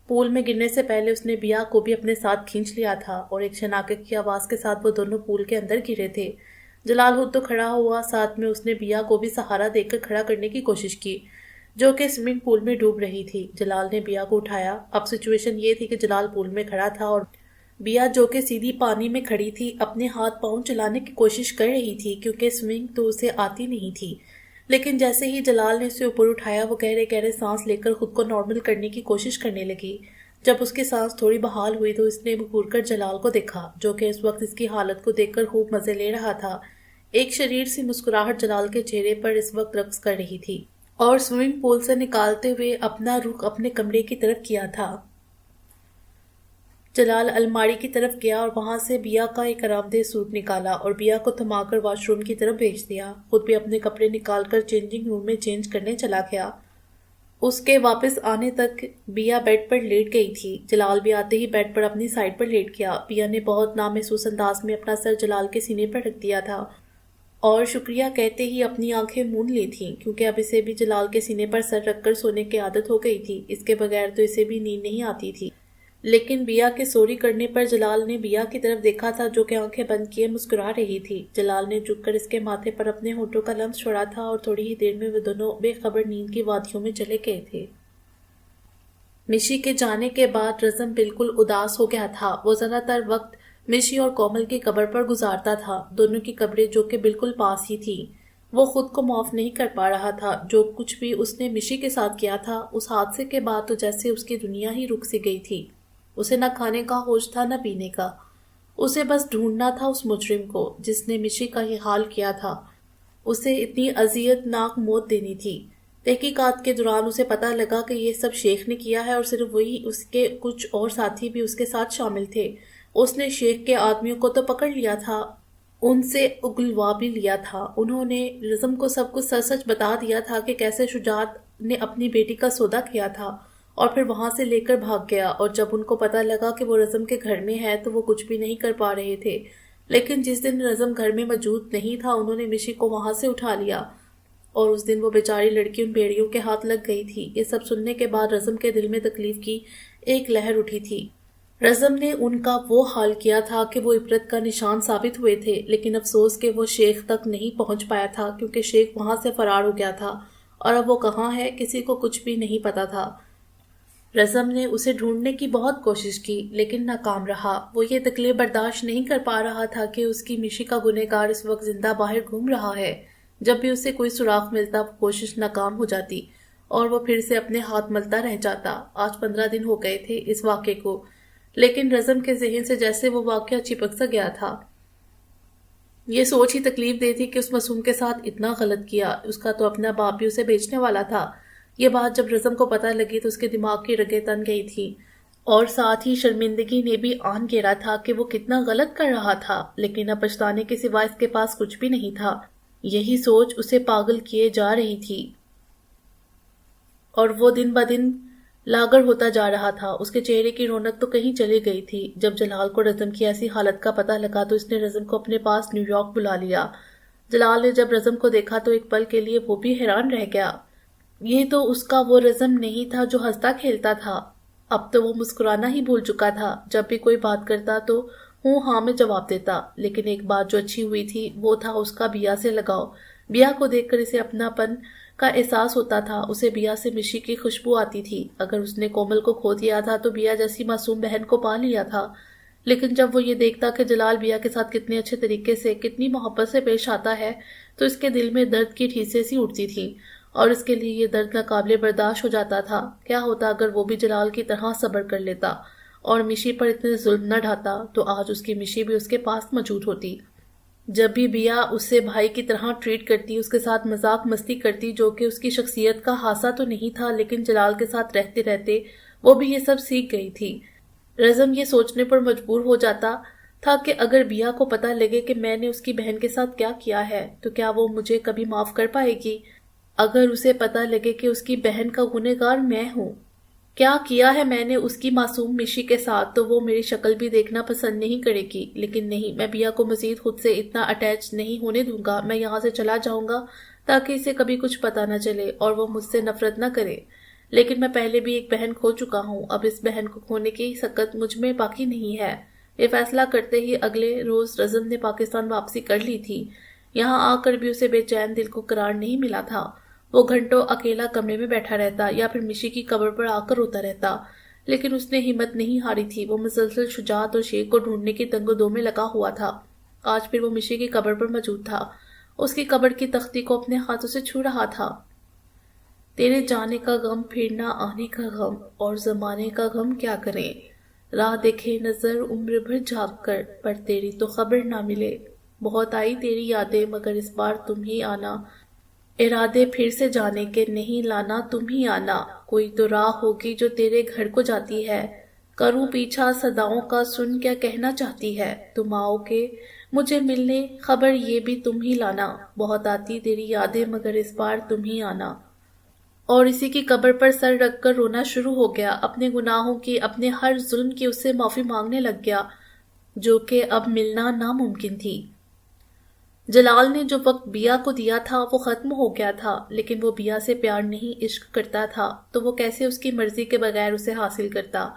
[SPEAKER 1] پول میں گرنے سے پہلے اس نے بیا کو بھی اپنے ساتھ کھینچ لیا تھا اور ایک شناکے کی آواز کے ساتھ وہ دونوں پول کے اندر گرے تھے۔ جلال خود تو کھڑا ہوا، ساتھ میں اس نے بیا کو بھی سہارا دے کر کھڑا کرنے کی کوشش کی جو کہ سوئمنگ پول میں ڈوب رہی تھی۔ جلال نے بیا کو اٹھایا۔ اب سچویشن یہ تھی کہ جلال پول میں کھڑا تھا اور بیا جو کہ سیدھی پانی میں کھڑی تھی اپنے ہاتھ پاؤں چلانے کی کوشش کر رہی تھی کیونکہ سوئنگ تو اسے آتی نہیں تھی، لیکن جیسے ہی جلال نے اسے اوپر اٹھایا وہ گہرے گہرے سانس لے کر خود کو نارمل کرنے کی کوشش کرنے لگی۔ جب اس کی سانس تھوڑی بحال ہوئی تو اس نے گھور کر جلال کو دیکھا جو کہ اس وقت اس کی حالت کو دیکھ کر خوب مزے لے رہا تھا۔ ایک شریر سی مسکراہٹ جلال کے چہرے پر اس وقت رقص کر رہی تھی اور سوئمنگ پول سے نکالتے ہوئے اپنا رخ اپنے کمرے کی طرف کیا تھا۔ جلال الماری کی طرف گیا اور وہاں سے بیا کا ایک آرام دہ سوٹ نکالا اور بیا کو تھما کر واش روم کی طرف بھیج دیا۔ خود بھی اپنے کپڑے نکال کر چینجنگ روم میں چینج کرنے چلا گیا۔ اس کے واپس آنے تک بیا بیڈ پر لیٹ گئی تھی۔ جلال بھی آتے ہی بیڈ پر اپنی سائڈ پر لیٹ گیا۔ بیا نے بہت نامحسوس انداز میں اپنا سر جلال کے سینے پر رکھ دیا تھا اور شکریہ کہتے ہی اپنی آنکھیں مون لی تھیں کیونکہ اب اسے بھی جلال کے سینے پر سر رکھ کر سونے کی عادت ہو گئی تھی۔ اس کے بغیر تو اسے بھی نیند نہیں آتی تھی، لیکن بیا کے سوری کرنے پر جلال نے بیا کی طرف دیکھا تھا جو کہ آنکھیں بند کیے مسکرا رہی تھی۔ جلال نے جھک کر اس کے ماتھے پر اپنے ہونٹوں کا لمس چھوڑا تھا اور تھوڑی ہی دیر میں وہ دونوں بے خبر نیند کی وادیوں میں چلے گئے تھے۔ مشی کے جانے کے بعد رزم بالکل اداس ہو گیا تھا۔ وہ زیادہ تر وقت مشی اور کومل کی قبر پر گزارتا تھا، دونوں کی قبریں جو کہ بالکل پاس ہی تھی۔ وہ خود کو معاف نہیں کر پا رہا تھا۔ جو کچھ بھی اس نے مشی کے ساتھ کیا تھا اس حادثے کے بعد تو جیسے اس کی دنیا ہی رک سی گئی تھی۔ اسے نہ کھانے کا ہوش تھا نہ پینے کا، اسے بس ڈھونڈنا تھا اس مجرم کو جس نے مشی کا یہ حال کیا تھا۔ اسے اتنی اذیت ناک موت دینی تھی۔ تحقیقات کے دوران اسے پتہ لگا کہ یہ سب شیخ نے کیا ہے اور صرف وہی، اس کے کچھ اور ساتھی بھی اس کے ساتھ شامل تھے۔ اس نے شیخ کے آدمیوں کو تو پکڑ لیا تھا، ان سے اگلوا بھی لیا تھا۔ انہوں نے رزم کو سب کچھ سچ سچ بتا دیا تھا کہ کیسے شجاعت نے اپنی بیٹی کا سودا کیا تھا اور پھر وہاں سے لے کر بھاگ گیا، اور جب ان کو پتہ لگا کہ وہ رزم کے گھر میں ہے تو وہ کچھ بھی نہیں کر پا رہے تھے۔ لیکن جس دن رزم گھر میں موجود نہیں تھا انہوں نے مشی کو وہاں سے اٹھا لیا اور اس دن وہ بیچاری لڑکی ان بھیڑیوں کے ہاتھ لگ گئی تھی۔ یہ سب سننے کے بعد رزم کے دل میں تکلیف کی ایک لہر اٹھی تھی۔ رزم نے ان کا وہ حال کیا تھا کہ وہ عبرت کا نشان ثابت ہوئے تھے، لیکن افسوس کہ وہ شیخ تک نہیں پہنچ پایا تھا کیونکہ شیخ وہاں سے فرار ہو گیا تھا اور اب وہ کہاں ہے کسی کو کچھ بھی نہیں پتا تھا۔ رزم نے اسے ڈھونڈنے کی بہت کوشش کی لیکن ناکام رہا۔ وہ یہ تکلیف برداشت نہیں کر پا رہا تھا کہ اس کی مشی کا گنہگار اس وقت زندہ باہر گھوم رہا ہے۔ جب بھی اسے کوئی سراغ ملتا وہ کوشش ناکام ہو جاتی اور وہ پھر سے اپنے ہاتھ ملتا رہ جاتا۔ آج 15 دن ہو گئے تھے اس واقعے کو، لیکن رزم کے ذہن سے جیسے وہ واقعہ چپک سا گیا تھا۔ یہ سوچ ہی تکلیف دے تھی کہ اس معصوم کے ساتھ اتنا غلط کیا، اس کا تو اپنا باپ بھی اسے بیچنے والا تھا۔ یہ بات جب رزم کو پتہ لگی تو اس کے دماغ کی رگیں تن گئی تھی اور ساتھ ہی شرمندگی نے بھی آن گھیرا تھا کہ وہ کتنا غلط کر رہا تھا، لیکن اب پچھتانے کے سوا اس کے پاس کچھ بھی نہیں تھا۔ یہی سوچ اسے پاگل کیے جا رہی تھی اور وہ دن بدن لاغر ہوتا جا رہا تھا۔ اس کے چہرے کی رونق تو کہیں چلی گئی تھی۔ جب جلال کو رزم کی ایسی حالت کا پتہ لگا تو اس نے رزم کو اپنے پاس نیو یارک بلا لیا۔ جلال نے جب رزم کو دیکھا تو ایک پل کے لیے وہ بھی حیران رہ گیا۔ یہ تو اس کا وہ رزم نہیں تھا جو ہنستا کھیلتا تھا، اب تو وہ مسکرانا ہی بھول چکا تھا۔ جب بھی کوئی بات کرتا تو ہوں ہاں میں جواب دیتا، لیکن ایک بات جو اچھی ہوئی تھی وہ تھا اس کا بیا سے لگاؤ۔ بیا کو دیکھ کر اسے اپنا پن کا احساس ہوتا تھا۔ اسے بیا سے مشی کی خوشبو آتی تھی۔ اگر اس نے کومل کو کھو دیا تھا تو بیا جیسی معصوم بہن کو پا لیا تھا، لیکن جب وہ یہ دیکھتا کہ جلال بیا کے ساتھ کتنے اچھے طریقے سے، کتنی محبت سے پیش آتا ہے تو اس کے دل میں درد کی ٹھیسیں سی اٹھتی تھیں اور اس کے لیے یہ درد ناقابل برداشت ہو جاتا تھا۔ کیا ہوتا اگر وہ بھی جلال کی طرح صبر کر لیتا اور مشی پر اتنے ظلم نہ ڈھاتا تو آج اس کی مشی بھی اس کے پاس موجود ہوتی۔ جب بھی بیا اسے بھائی کی طرح ٹریٹ کرتی، اس کے ساتھ مذاق مستی کرتی جو کہ اس کی شخصیت کا حصہ تو نہیں تھا، لیکن جلال کے ساتھ رہتے رہتے وہ بھی یہ سب سیکھ گئی تھی۔ رزم یہ سوچنے پر مجبور ہو جاتا تھا کہ اگر بیا کو پتہ لگے کہ میں نے اس کی بہن کے ساتھ کیا کیا ہے تو کیا وہ مجھے کبھی معاف کر پائے گی؟ اگر اسے پتہ لگے کہ اس کی بہن کا گنہگار میں ہوں، کیا کیا ہے میں نے اس کی معصوم مشی کے ساتھ، تو وہ میری شکل بھی دیکھنا پسند نہیں کرے گی۔ لیکن نہیں، میں بیا کو مزید خود سے اتنا اٹیچ نہیں ہونے دوں گا۔ میں یہاں سے چلا جاؤں گا تاکہ اسے کبھی کچھ پتہ نہ چلے اور وہ مجھ سے نفرت نہ کرے۔ لیکن میں پہلے بھی ایک بہن کھو چکا ہوں، اب اس بہن کو کھونے کی سکت مجھ میں باقی نہیں ہے۔ یہ فیصلہ کرتے ہی اگلے روز رزم نے پاکستان واپسی کر لی تھی۔ یہاں آ کر بھی اسے بے چین دل کو قرار نہیں ملا تھا۔ وہ گھنٹوں اکیلا کمرے میں بیٹھا رہتا یا پھر مشی کی قبر پر آ کر روتا رہتا، لیکن اس نے ہمت نہیں ہاری تھی۔ وہ مسلسل شجاعت اور شیخ کو ڈھونڈنے کی تنگ و دو میں لگا ہوا تھا۔ آج پھر وہ مشی کی قبر پر موجود تھا، اس کی قبر کی تختی کو اپنے ہاتھوں سے چھو رہا تھا۔ تیرے جانے کا غم، پھر نہ آنے کا غم، اور زمانے کا غم کیا کریں؟ راہ دیکھے نظر عمر بھر جھانک کر، پر تیری تو خبر نہ ملے۔ بہت آئی تیری یادیں مگر اس بار تم ہی آنا، ارادے پھر سے جانے کے نہیں لانا تم ہی آنا۔ کوئی تو راہ ہوگی جو تیرے گھر کو جاتی ہے، کروں پیچھا صداؤں کا سن کیا کہنا چاہتی ہے۔ تم آؤ گے مجھے ملنے، خبر یہ بھی تم ہی لانا، بہت آتی تیری یادیں مگر اس بار تم ہی آنا۔ اور اسی کی قبر پر سر رکھ کر رونا شروع ہو گیا، اپنے گناہوں کی، اپنے ہر ظلم کی اس سے معافی مانگنے لگ گیا جو کہ اب ملنا ناممکن تھی۔ جلال نے جو وقت بیا کو دیا تھا وہ ختم ہو گیا تھا، لیکن وہ بیا سے پیار نہیں عشق کرتا تھا، تو وہ کیسے اس کی مرضی کے بغیر اسے حاصل کرتا؟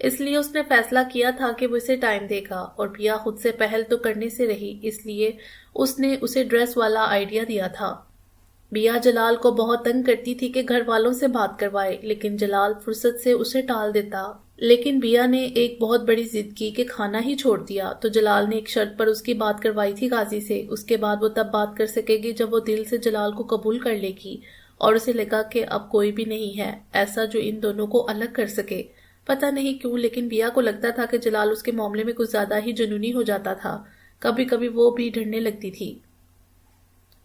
[SPEAKER 1] اس لیے اس نے فیصلہ کیا تھا کہ وہ اسے ٹائم دے گا، اور بیا خود سے پہل تو کرنے سے رہی، اس لیے اس نے اسے ڈریس والا آئیڈیا دیا تھا۔ بیا جلال کو بہت تنگ کرتی تھی کہ گھر والوں سے بات کروائے، لیکن جلال فرصت سے اسے ٹال دیتا۔ لیکن بیا نے ایک بہت بڑی ضد کی کہ کھانا ہی چھوڑ دیا، تو جلال نے ایک شرط پر اس کی بات کروائی تھی غازی سے۔ اس کے بعد وہ تب بات کر سکے گی جب وہ دل سے جلال کو قبول کر لے گی، اور اسے لگا کہ اب کوئی بھی نہیں ہے ایسا جو ان دونوں کو الگ کر سکے۔ پتہ نہیں کیوں، لیکن بیا کو لگتا تھا کہ جلال اس کے معاملے میں کچھ زیادہ ہی جنونی ہو جاتا تھا۔ کبھی کبھی وہ بھی ڈرنے لگتی تھی۔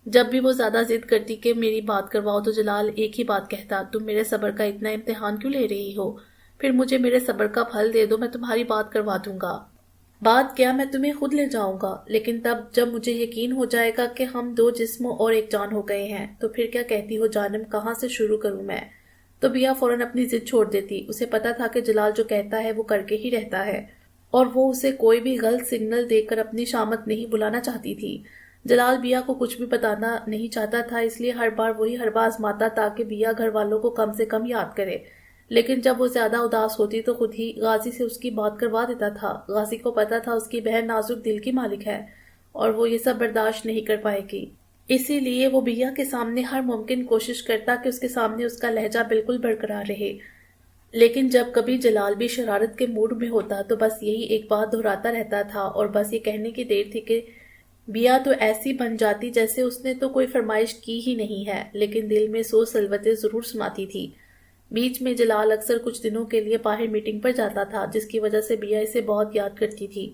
[SPEAKER 1] جب بھی وہ زیادہ ضد کرتی کہ میری بات کرواؤ تو جلال ایک ہی بات کہتا، تم میرے صبر کا اتنا امتحان کیوں لے رہی ہو؟ پھر مجھے میرے صبر کا پھل دے دو، میں تمہاری بات کروا دوں گا۔ بات کیا، میں تمہیں خود لے جاؤں گا، لیکن تب جب مجھے یقین ہو جائے گا کہ ہم دو جسموں اور ایک جان ہو گئے ہیں، تو پھر کیا کہتی ہو جانم، کہاں سے شروع کروں میں؟ تو بیا فوراً اپنی ضد چھوڑ دیتی۔ اسے پتا تھا کہ جلال جو کہتا ہے وہ کر کے ہی رہتا ہے، اور وہ اسے کوئی بھی غلط سگنل دے کر اپنی شامت نہیں بلانا چاہتی تھی۔ جلال بیا کو کچھ بھی بتانا نہیں چاہتا تھا، اس لیے ہر بار وہی حربہ آزماتا تاکہ بیا گھر والوں کو کم سے کم یاد کرے۔ لیکن جب وہ زیادہ اداس ہوتی تو خود ہی غازی سے اس کی بات کروا دیتا تھا۔ غازی کو پتا تھا اس کی بہن نازک دل کی مالک ہے، اور وہ یہ سب برداشت نہیں کر پائے گی، اسی لیے وہ بیا کے سامنے ہر ممکن کوشش کرتا کہ اس کے سامنے اس کا لہجہ بالکل برقرار رہے۔ لیکن جب کبھی جلال بھی شرارت کے موڈ میں ہوتا تو بس یہی ایک بات دہراتا رہتا تھا، اور بس یہ کہنے کی دیر تھی کہ بیا تو ایسی بن جاتی جیسے اس نے تو کوئی فرمائش کی ہی نہیں ہے، لیکن دل میں سو سلوتیں ضرور سناتی تھی۔ بیچ میں جلال اکثر کچھ دنوں کے لیے باہر میٹنگ پر جاتا تھا، جس کی وجہ سے بیا اسے بہت یاد کرتی تھی،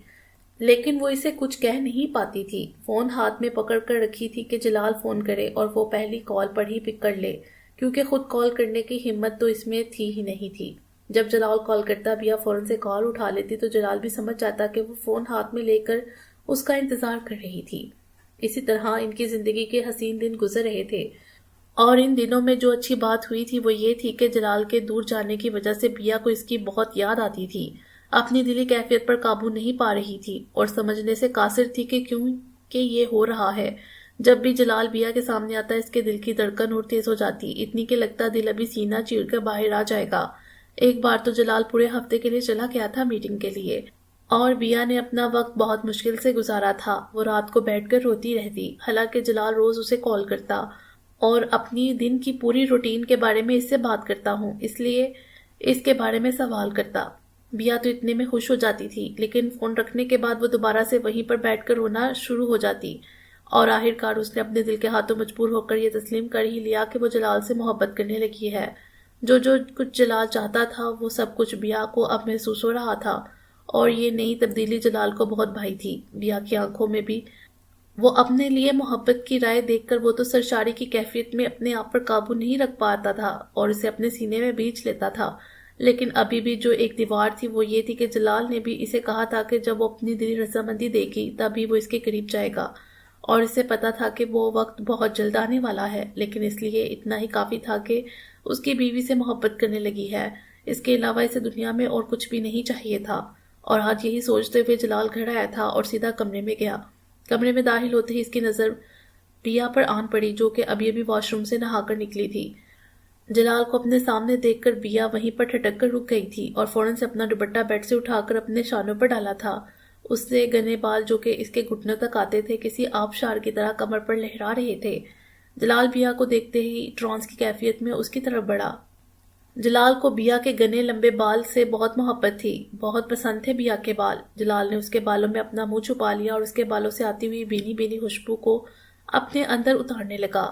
[SPEAKER 1] لیکن وہ اسے کچھ کہہ نہیں پاتی تھی۔ فون ہاتھ میں پکڑ کر رکھی تھی کہ جلال فون کرے اور وہ پہلی کال پر ہی پک کر لے، کیونکہ خود کال کرنے کی ہمت تو اس میں تھی ہی نہیں تھی۔ جب جلال کال کرتا بیا فوراً سے کال اٹھا لیتی تو جلال بھی سمجھ جاتا کہ وہ فون ہاتھ میں لے کر اس کا انتظار کر رہی تھی۔ اسی طرح ان کی زندگی کے حسین دن گزر رہے تھے، اور ان دنوں میں جو اچھی بات ہوئی تھی وہ یہ تھی کہ جلال کے دور جانے کی وجہ سے بیا کو اس کی بہت یاد آتی تھی، اپنی دلی کیفیت پر قابو نہیں پا رہی تھی، اور سمجھنے سے قاصر تھی کہ کیوں کہ یہ ہو رہا ہے۔ جب بھی جلال بیا کے سامنے آتا اس کے دل کی دھڑکن اور تیز ہو جاتی، اتنی کہ لگتا دل ابھی سینہ چیر کر باہر آ جائے گا۔ ایک بار تو جلال پورے ہفتے کے لیے چلا گیا تھا میٹنگ کے لیے، اور بیا نے اپنا وقت بہت مشکل سے گزارا تھا۔ وہ رات کو بیٹھ کر روتی رہتی، حالانکہ جلال روز اسے کال کرتا اور اپنی دن کی پوری روٹین کے بارے میں اس سے بات کرتا ہوں، اس لیے اس کے بارے میں سوال کرتا۔ بیا تو اتنے میں خوش ہو جاتی تھی، لیکن فون رکھنے کے بعد وہ دوبارہ سے وہیں پر بیٹھ کر رونا شروع ہو جاتی، اور آخر کار اس نے اپنے دل کے ہاتھوں مجبور ہو کر یہ تسلیم کر ہی لیا کہ وہ جلال سے محبت کرنے لگی ہے۔ جو کچھ جلال چاہتا تھا وہ سب کچھ بیا کو اب محسوس ہو رہا تھا، اور یہ نئی تبدیلی جلال کو بہت بھائی تھی۔ بیا کی آنکھوں میں بھی وہ اپنے لیے محبت کی رائے دیکھ کر وہ تو سرشاری کی کیفیت میں اپنے آپ پر قابو نہیں رکھ پاتا تھا اور اسے اپنے سینے میں بیچ لیتا تھا، لیکن ابھی بھی جو ایک دیوار تھی وہ یہ تھی کہ جلال نے بھی اسے کہا تھا کہ جب وہ اپنی دلی رضامندی دے گی تبھی وہ اس کے قریب جائے گا، اور اسے پتا تھا کہ وہ وقت بہت جلد آنے والا ہے، لیکن اس لیے اتنا ہی کافی تھا کہ اس کی بیوی سے محبت کرنے لگی ہے، اس کے علاوہ اسے دنیا میں اور کچھ بھی نہیں چاہیے تھا۔ اور آج یہی سوچتے ہوئے جلال گھر آیا تھا اور سیدھا کمرے میں گیا۔ کمرے میں داخل ہوتے ہی اس کی نظر بیا پر آن پڑی، جو کہ ابھی ابھی واش روم سے نہا کر نکلی تھی۔ جلال کو اپنے سامنے دیکھ کر بیا وہیں پر ٹھٹک کر رک گئی تھی اور فوراً سے اپنا دوپٹہ بیڈ سے اٹھا کر اپنے شانوں پر ڈالا تھا۔ اس سے گھنے بال جو کہ اس کے گھٹنوں تک آتے تھے کسی آبشار کی طرح کمر پر لہرا رہے تھے۔ جلال بیا کو دیکھتے ہی ٹرانس کی کیفیت میں اس کی طرف بڑھا۔ جلال کو بیا کے گھنے لمبے بال سے بہت محبت تھی، بہت پسند تھے بیا کے بال۔ جلال نے اس کے بالوں میں اپنا منہ چھپا لیا اور اس کے بالوں سے آتی ہوئی بھینی بھینی خوشبو کو اپنے اندر اتارنے لگا۔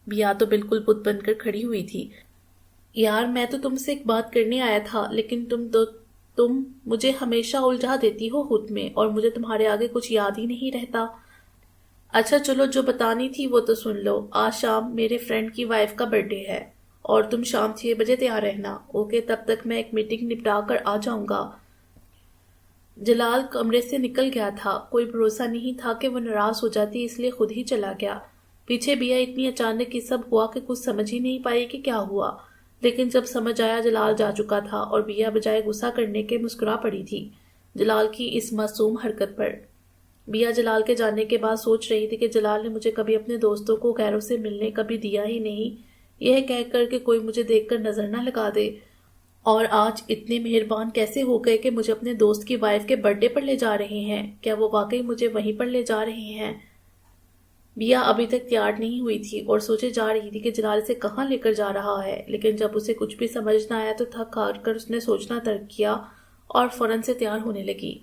[SPEAKER 1] بیا تو بالکل بت بن کر کھڑی ہوئی تھی۔ یار میں تو تم سے ایک بات کرنے آیا تھا، لیکن تم مجھے ہمیشہ الجھا دیتی ہو خود میں، اور مجھے تمہارے آگے کچھ یاد ہی نہیں رہتا۔ اچھا چلو، جو بتانی تھی وہ تو سن لو۔ آج شام میرے فرینڈ کی وائف کا برتھ ڈے ہے، اور تم شام 6 بجے تیار رہنا، اوکے؟ تب تک میں ایک میٹنگ نپٹا کر آ جاؤں گا۔ جلال کمرے سے نکل گیا تھا۔ کوئی بھروسہ نہیں تھا کہ وہ ناراض ہو جاتی، اس لیے خود ہی چلا گیا۔ پیچھے بیا اتنی اچانک یہ سب ہوا کہ کچھ سمجھ ہی نہیں پائی کہ کیا ہوا، لیکن جب سمجھ آیا جلال جا چکا تھا، اور بیا بجائے غصہ کرنے کے مسکرا پڑی تھی جلال کی اس معصوم حرکت پر۔ بیا جلال کے جانے کے بعد سوچ رہی تھی کہ جلال نے مجھے کبھی اپنے دوستوں کو غیروں سے ملنے کبھی دیا ہی نہیں، یہ کہہ کر کہ کوئی مجھے دیکھ کر نظر نہ لگا دے، اور آج اتنے مہربان کیسے ہو گئے کہ مجھے اپنے دوست کی وائف کے برتھ ڈے پر لے جا رہے ہیں؟ کیا وہ واقعی مجھے وہیں پر لے جا رہے ہیں؟ بیا ابھی تک تیار نہیں ہوئی تھی اور سوچے جا رہی تھی کہ جلال اسے کہاں لے کر جا رہا ہے، لیکن جب اسے کچھ بھی سمجھ نہ آیا تو تھک ہار کر اس نے سوچنا ترک کیا اور فوراً سے تیار ہونے لگی۔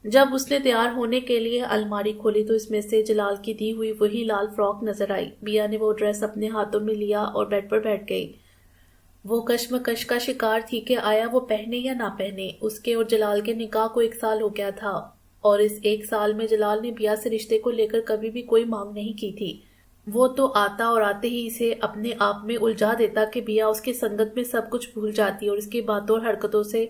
[SPEAKER 1] جب اس نے تیار ہونے کے لیے الماری کھولی تو اس میں سے جلال کی دی ہوئی وہی لال فراک نظر آئی۔ بیا نے وہ ڈریس اپنے ہاتھوں میں لیا اور بیڈ پر بیٹھ گئی۔ وہ کشمکش کا شکار تھی کہ آیا وہ پہنے یا نہ پہنے۔ اس کے اور جلال کے نکاح کو 1 سال ہو گیا تھا، اور اس 1 سال میں جلال نے بیا سے رشتے کو لے کر کبھی بھی کوئی مانگ نہیں کی تھی۔ وہ تو آتا اور آتے ہی اسے اپنے آپ میں الجھا دیتا کہ بیا اس کی سنگت میں سب کچھ بھول جاتی، اور اس کی باتوں اور حرکتوں سے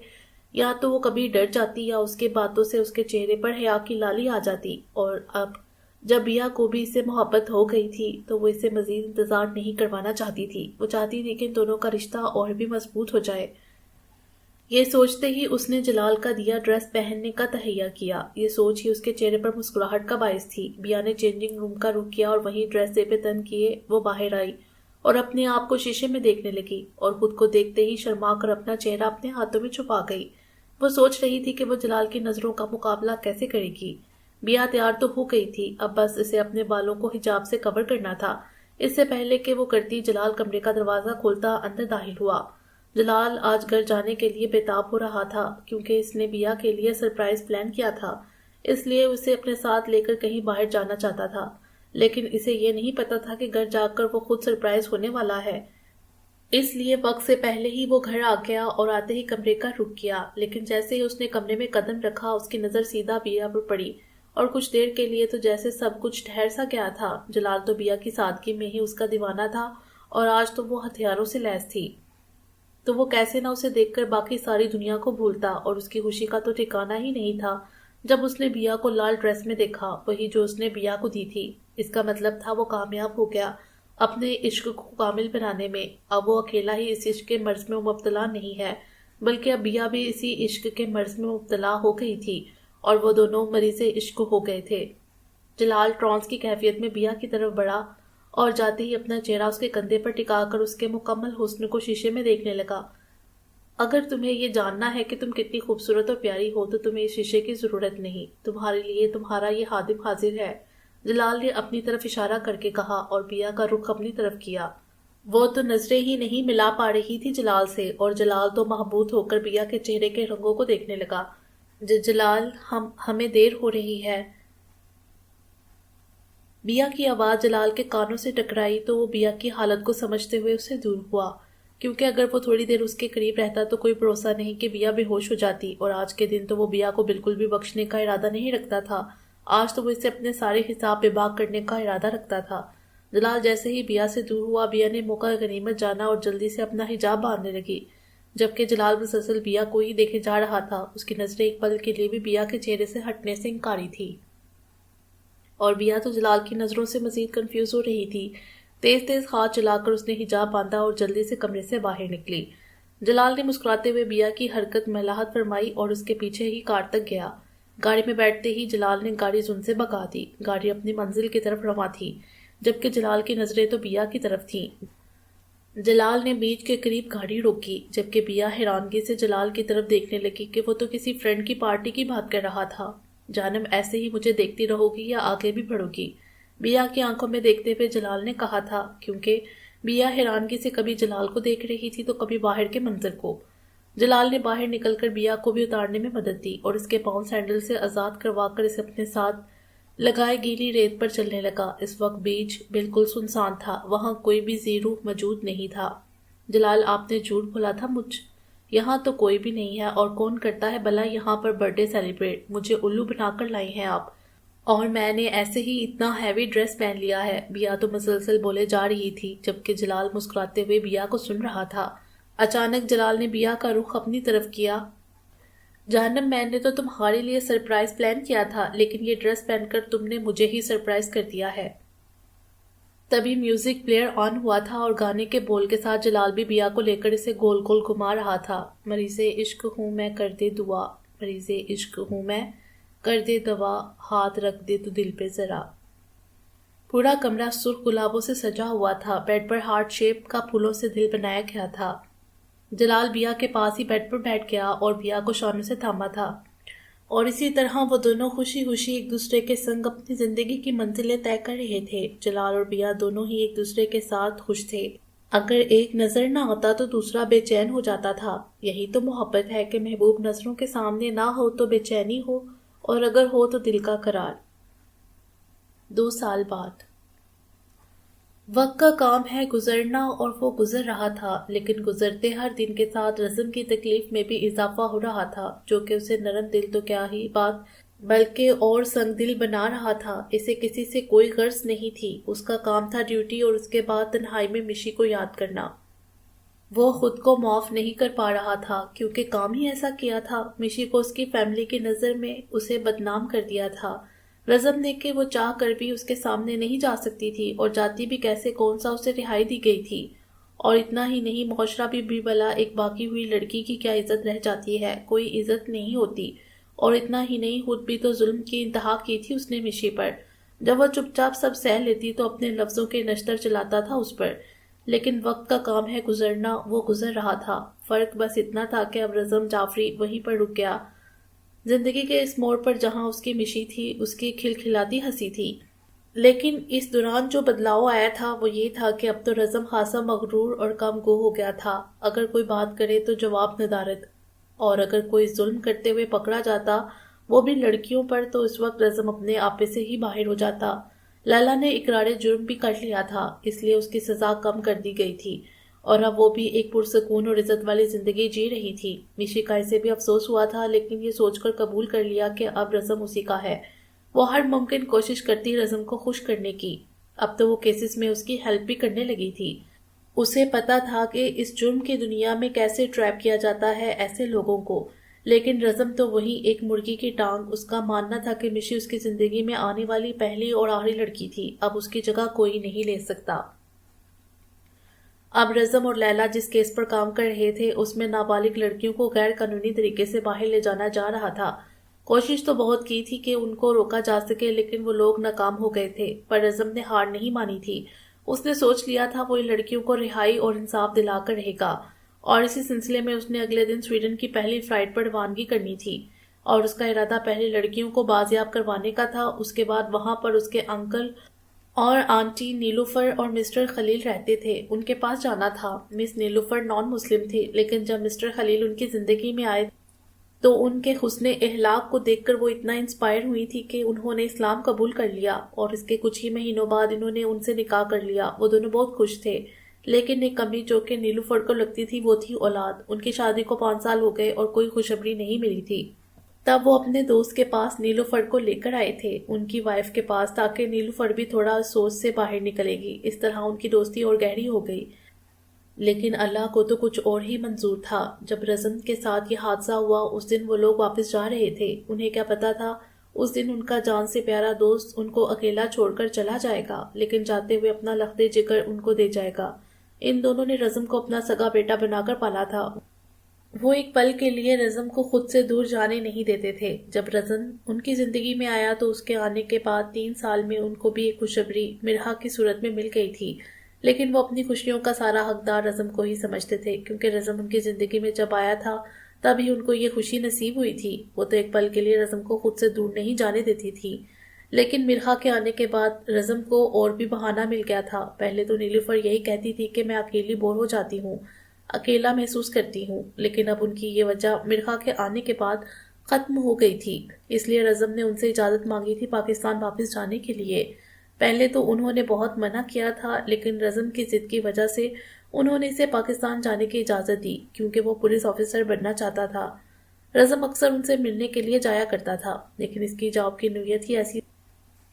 [SPEAKER 1] یا تو وہ کبھی ڈر جاتی یا اس کی باتوں سے اس کے چہرے پر حیا کی لالی آ جاتی۔ اور اب جب بیا کو بھی اس سے محبت ہو گئی تھی تو وہ اس سے مزید انتظار نہیں کروانا چاہتی تھی۔ وہ چاہتی تھی کہ ان دونوں کا رشتہ اور بھی مضبوط ہو جائے۔ یہ سوچتے ہی اس نے جلال کا دیا ڈریس پہننے کا تہیہ کیا۔ یہ سوچ ہی اس کے چہرے پر مسکراہٹ کا باعث تھی۔ بیا نے چینجنگ روم کا رخ کیا اور وہیں ڈریس پہ تن کیے وہ باہر آئی اور اپنے آپ کو شیشے میں دیکھنے لگی، اور خود کو دیکھتے ہی شرما کر اپنا چہرہ اپنے ہاتھوں میں چھپا گئی۔ وہ سوچ رہی تھی کہ وہ جلال کی نظروں کا مقابلہ کیسے کرے گی۔ بیا تیار تو ہو گئی تھی، اب بس اسے اپنے بالوں کو حجاب سے کور کرنا تھا۔ اس سے پہلے کہ وہ کرتی، جلال کمرے کا دروازہ کھولتا اندر داخل ہوا۔ جلال آج گھر جانے کے لیے بےتاب ہو رہا تھا، کیونکہ اس نے بیا کے لیے سرپرائز پلان کیا تھا، اس لیے اسے اپنے ساتھ لے کر کہیں باہر جانا چاہتا تھا، لیکن اسے یہ نہیں پتا تھا کہ گھر جا کر وہ خود سرپرائز ہونے والا ہے۔ اس لیے وقت سے پہلے ہی وہ گھر آ گیا اور آتے ہی کمرے کا رخ کیا، لیکن جیسے ہی اس نے کمرے میں قدم رکھا اس کی نظر سیدھا بیا پر پڑی، اور کچھ دیر کے لیے تو جیسے سب کچھ ٹھہر سا گیا تھا۔ جلال تو بیا کی سادگی میں ہی اس کا دیوانہ تھا، اور آج تو وہ ہتھیاروں سے لیس تھی، تو وہ کیسے نہ اسے دیکھ کر باقی ساری دنیا کو بھولتا، اور اس کی خوشی کا تو ٹھکانہ ہی نہیں تھا جب اس نے بیا کو لال ڈریس میں دیکھا، وہی جو اس نے بیا کو دی تھی۔ اس کا مطلب تھا وہ کامیاب ہو گیا اپنے عشق کو کامل بنانے میں۔ اب وہ اکیلا ہی اس عشق کے مرض میں مبتلا نہیں ہے، بلکہ اب بیا بھی اسی عشق کے مرض میں مبتلا ہو گئی تھی، اور وہ دونوں مریض عشق ہو گئے تھے۔ جلال ٹرانس کی کیفیت میں بیا کی طرف بڑھا اور جاتے ہی اپنا چہرہ اس کے کندھے پر ٹکا کر اس کے مکمل حسن کو شیشے میں دیکھنے لگا۔ اگر تمہیں یہ جاننا ہے کہ تم کتنی خوبصورت اور پیاری ہو تو تمہیں اس شیشے کی ضرورت نہیں، تمہارے لیے تمہارا یہ خادم حاضر ہے، جلال نے اپنی طرف اشارہ کر کے کہا، اور بیا کا رخ اپنی طرف کیا۔ وہ تو نظریں ہی نہیں ملا پا رہی تھی جلال سے، اور جلال تو محبوط ہو کر بیا کے چہرے کے رنگوں کو دیکھنے لگا۔ جلال، ہمیں دیر ہو رہی ہے۔ بیا کی آواز جلال کے کانوں سے ٹکرائی تو وہ بیا کی حالت کو سمجھتے ہوئے اس سے دور ہوا، کیونکہ اگر وہ تھوڑی دیر اس کے قریب رہتا تو کوئی بھروسہ نہیں کہ بیا بے ہوش ہو جاتی، اور آج کے دن تو وہ بیا کو بالکل بھی بخشنے کا ارادہ نہیں رکھتا تھا۔ آج تو وہ اس سے اپنے سارے حساب بے باک کرنے کا ارادہ رکھتا تھا۔ جلال جیسے ہی بیا سے دور ہوا، بیا نے موقع غنیمت جانا اور جلدی سے اپنا حجاب باندھنے لگی، جبکہ جلال مسلسل بیا کو ہی دیکھے جا رہا تھا۔ اس کی نظریں ایک پل کے لیے بھی بیا کے چہرے سے ہٹنے سے انکاری تھی، اور بیا تو جلال کی نظروں سے مزید کنفیوز ہو رہی تھی۔ تیز تیز ہاتھ چلا کر اس نے حجاب باندھا اور جلدی سے کمرے سے باہر نکلی۔ جلال نے مسکراتے ہوئے بیا کی حرکت ملاحت فرمائی اور اس کے پیچھے ہی کار تک گیا۔ گاڑی میں بیٹھتے ہی جلال نے گاڑی زون سے بھگا دی۔ گاڑی اپنی منزل کی طرف رواں تھی، جبکہ جلال کی نظریں تو بیا کی طرف تھیں۔ جلال نے بیچ کے قریب گاڑی روکی، جبکہ بیا حیرانگی سے جلال کی طرف دیکھنے لگی کہ وہ تو کسی فرینڈ کی پارٹی کی بات کر رہا تھا۔ جانم ایسے ہی مجھے دیکھتی رہو گی یا آگے بھی بڑھو گی؟ بیا کی آنکھوں میں دیکھتے ہوئے جلال نے کہا تھا، کیونکہ بیا حیرانگی سے کبھی جلال کو دیکھ رہی تھی تو کبھی باہر کے منظر کو۔ جلال نے باہر نکل کر بیا کو بھی اتارنے میں مدد دی اور اس کے پاؤں سینڈل سے آزاد کروا کر اسے اپنے ساتھ لگائے گیلی ریت پر چلنے لگا۔ اس وقت بیچ بالکل سنسان تھا، وہاں کوئی بھی ذی روح موجود نہیں تھا۔ جلال، آپ نے جھوٹ بولا تھا مجھ، یہاں تو کوئی بھی نہیں ہے، اور کون کرتا ہے بھلا یہاں پر برتھ ڈے سیلیبریٹ؟ مجھے الو بنا کر لائی ہیں آپ، اور میں نے ایسے ہی اتنا ہیوی ڈریس پہن لیا ہے۔ بیا تو مسلسل بولے جا رہی تھی جبکہ جلال مسکراتے ہوئے بیا کو سن رہا تھا۔ اچانک جلال نے بیا کا رخ اپنی طرف کیا۔ جہنم، میں نے تو تمہارے لیے سرپرائز پلان کیا تھا، لیکن یہ ڈریس پہن کر تم نے مجھے ہی سرپرائز کر دیا ہے۔ تبھی میوزک پلیئر آن ہوا تھا اور گانے کے بول کے ساتھ جلال بھی بیا کو لے کر اسے گول گول گھما رہا تھا۔ مریض عشق ہوں میں کر دے دعا، مریض عشق ہوں میں کر دے دوا، ہاتھ رکھ دے تو دل پہ ذرا۔ پورا کمرہ سرخ گلابوں سے سجا ہوا تھا، بیڈ پر ہارٹ شیپ کا پھولوں سے دل بنایا گیا تھا۔ جلال بیا کے پاس ہی بیڈ پر بیٹھ گیا اور بیا کو شانوں سے تھاما تھا، اور اسی طرح وہ دونوں خوشی خوشی ایک دوسرے کے سنگ اپنی زندگی کی منزلیں طے کر رہے تھے۔ جلال اور بیا دونوں ہی ایک دوسرے کے ساتھ خوش تھے۔ اگر ایک نظر نہ آتا تو دوسرا بے چین ہو جاتا تھا۔ یہی تو محبت ہے کہ محبوب نظروں کے سامنے نہ ہو تو بے چینی ہو، اور اگر ہو تو دل کا قرار۔ 2 سال بعد وقت کا کام ہے گزرنا، اور وہ گزر رہا تھا، لیکن گزرتے ہر دن کے ساتھ رزم کی تکلیف میں بھی اضافہ ہو رہا تھا، جو کہ اسے نرم دل تو کیا ہی بات بلکہ اور سنگ دل بنا رہا تھا۔ اسے کسی سے کوئی غرض نہیں تھی، اس کا کام تھا ڈیوٹی، اور اس کے بعد تنہائی میں مشی کو یاد کرنا۔ وہ خود کو معاف نہیں کر پا رہا تھا کیونکہ کام ہی ایسا کیا تھا۔ مشی کو اس کی فیملی کی نظر میں اسے بدنام کر دیا تھا۔ رزم نے کہ وہ چاہ کر بھی اس کے سامنے نہیں جا سکتی تھی، اور جاتی بھی کیسے، کون سا اسے رہائی دی گئی تھی۔ اور اتنا ہی نہیں، معاشرہ بھی بھلا ایک باقی ہوئی لڑکی کی کیا عزت رہ جاتی ہے، کوئی عزت نہیں ہوتی۔ اور اتنا ہی نہیں، خود بھی تو ظلم کی انتہا کی تھی اس نے مشی پر۔ جب وہ چپ چاپ سب سہ لیتی تو اپنے لفظوں کے نشتر چلاتا تھا اس پر، لیکن وقت کا کام ہے گزرنا، وہ گزر رہا تھا۔ فرق بس اتنا تھا کہ اب رزم جعفری وہیں پر رک گیا، زندگی کے اس موڑ پر جہاں اس کی مشی تھی، اس کی کھلکھلاتی ہنسی تھی۔ لیکن اس دوران جو بدلاؤ آیا تھا وہ یہ تھا کہ اب تو رزم خاصا مغرور اور کم گو ہو گیا تھا۔ اگر کوئی بات کرے تو جواب ندارت، اور اگر کوئی ظلم کرتے ہوئے پکڑا جاتا، وہ بھی لڑکیوں پر، تو اس وقت رزم اپنے آپے سے ہی باہر ہو جاتا۔ لیلا نے اقرار جرم بھی کر لیا تھا، اس لیے اس کی سزا کم کر دی گئی تھی، اور اب وہ بھی ایک پرسکون اور عزت والی زندگی جی رہی تھی۔ مشی کا اسے بھی افسوس ہوا تھا، لیکن یہ سوچ کر قبول کر لیا کہ اب رزم اسی کا ہے۔ وہ ہر ممکن کوشش کرتی رزم کو خوش کرنے کی، اب تو وہ کیسز میں اس کی ہیلپ بھی کرنے لگی تھی۔ اسے پتا تھا کہ اس جرم کی دنیا میں کیسے ٹریپ کیا جاتا ہے ایسے لوگوں کو، لیکن رزم تو وہی ایک مرغی کی ٹانگ۔ اس کا ماننا تھا کہ مشی اس کی زندگی میں آنے والی پہلی اور آخری لڑکی تھی، اب اس کی جگہ کوئی نہیں لے سکتا۔ اب رزم اور لیلا جس کیس پر کام کر رہے تھے، اس میں نابالغ لڑکیوں کو غیر قانونی طریقے سے باہر لے جانا جا رہا تھا۔ کوشش تو بہت کی تھی کہ ان کو روکا جا سکے، لیکن وہ لوگ ناکام ہو گئے تھے، پر رزم نے ہار نہیں مانی تھی۔ اس نے سوچ لیا تھا وہ ان لڑکیوں کو رہائی اور انصاف دلا کر رہے گا، اور اسی سلسلے میں اس نے اگلے دن سویڈن کی پہلی فلائٹ پر روانگی کرنی تھی، اور اس کا ارادہ پہلے لڑکیوں کو بازیاب کروانے کا تھا۔ اس کے بعد وہاں پر اس کے انکل اور آنٹی نیلوفر اور مسٹر خلیل رہتے تھے، ان کے پاس جانا تھا۔ مس نیلوفر نان مسلم تھی، لیکن جب مسٹر خلیل ان کی زندگی میں آئے تو ان کے حسن اخلاق کو دیکھ کر وہ اتنا انسپائر ہوئی تھی کہ انہوں نے اسلام قبول کر لیا، اور اس کے کچھ ہی مہینوں بعد انہوں نے ان سے نکاح کر لیا۔ وہ دونوں بہت خوش تھے، لیکن ایک کمی جو کہ نیلوفر کو لگتی تھی وہ تھی اولاد۔ ان کی شادی کو 5 سال ہو گئے اور کوئی خوشخبری نہیں ملی تھی۔ تب وہ اپنے دوست کے پاس نیلوفر کو لے کر آئے تھے، ان کی وائف کے پاس، تاکہ نیلوفر بھی تھوڑا سوچ سے باہر نکلے گی۔ اس طرح ان کی دوستی اور گہری ہو گئی۔ لیکن اللہ کو تو کچھ اور ہی منظور تھا۔ جب رزم کے ساتھ یہ حادثہ ہوا، اس دن وہ لوگ واپس جا رہے تھے۔ انہیں کیا پتا تھا اس دن ان کا جان سے پیارا دوست ان کو اکیلا چھوڑ کر چلا جائے گا، لیکن جاتے ہوئے اپنا لخت جگر ان کو دے جائے گا۔ ان دونوں نے رزم کو اپنا سگا بیٹا بنا کر پالا تھا۔ وہ ایک پل کے لیے رزم کو خود سے دور جانے نہیں دیتے تھے۔ جب رزم ان کی زندگی میں آیا تو اس کے آنے کے بعد 3 سال میں ان کو بھی ایک خوشخبری مرحا کی صورت میں مل گئی تھی، لیکن وہ اپنی خوشیوں کا سارا حقدار رزم کو ہی سمجھتے تھے، کیونکہ رزم ان کی زندگی میں جب آیا تھا تب ہی ان کو یہ خوشی نصیب ہوئی تھی۔ وہ تو ایک پل کے لیے رزم کو خود سے دور نہیں جانے دیتی تھی، لیکن مرحا کے آنے کے بعد رزم کو اور بھی بہانہ مل گیا تھا۔ پہلے تو نیلوفر یہی کہتی تھی کہ میں اکیلی بور ہو جاتی ہوں، اکیلا محسوس کرتی ہوں، لیکن اب ان کی یہ وجہ مرحا کے آنے کے بعد ختم ہو گئی تھی۔ اس لیے رزم نے ان سے اجازت مانگی تھی پاکستان واپس جانے کے لیے۔ پہلے تو انہوں نے بہت منع کیا تھا، لیکن رزم کی ضد کی وجہ سے انہوں نے اسے پاکستان جانے کی اجازت دی، کیونکہ وہ پولیس آفیسر بننا چاہتا تھا۔ رزم اکثر ان سے ملنے کے لیے جایا کرتا تھا، لیکن اس کی جاب کی نوعیت ہی ایسی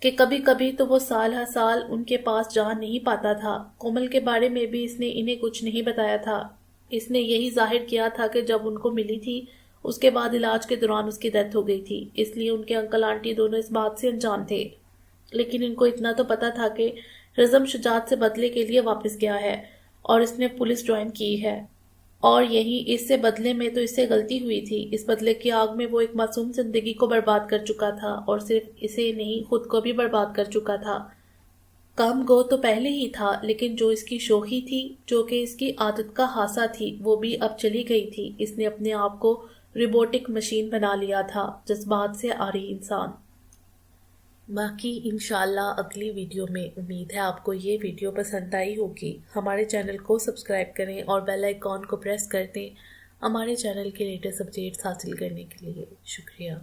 [SPEAKER 1] کہ کبھی کبھی تو وہ سال ہر سال ان کے پاس جا نہیں پاتا تھا۔ کومل کے بارے میں بھی اس نے انہیں کچھ نہیں بتایا تھا۔ اس نے یہی ظاہر کیا تھا کہ جب ان کو ملی تھی اس کے بعد علاج کے دوران اس کی ڈیتھ ہو گئی تھی، اس لیے ان کے انکل آنٹی دونوں اس بات سے انجان تھے۔ لیکن ان کو اتنا تو پتا تھا کہ رزم شجاعت سے بدلے کے لیے واپس گیا ہے اور اس نے پولیس جوائن کی ہے، اور یہی اس سے بدلے میں تو اس سے غلطی ہوئی تھی۔ اس بدلے کی آگ میں وہ ایک معصوم زندگی کو برباد کر چکا تھا، اور صرف اسے نہیں خود کو بھی برباد کر چکا تھا۔ کام گو تو پہلے ہی تھا، لیکن جو اس کی شوخی تھی، جو کہ اس کی عادت کا خاصہ تھی، وہ بھی اب چلی گئی تھی۔ اس نے اپنے آپ کو روبوٹک مشین بنا لیا تھا، جذبات سے عاری انسان۔ باقی انشاءاللہ اگلی ویڈیو میں امید ہے آپ کو یہ ویڈیو پسند آئی ہوگی۔ ہمارے چینل کو سبسکرائب کریں اور بیل آئیکن کو پریس کر دیں ہمارے چینل کے لیٹسٹ اپڈیٹس حاصل کرنے کے لیے۔ شکریہ۔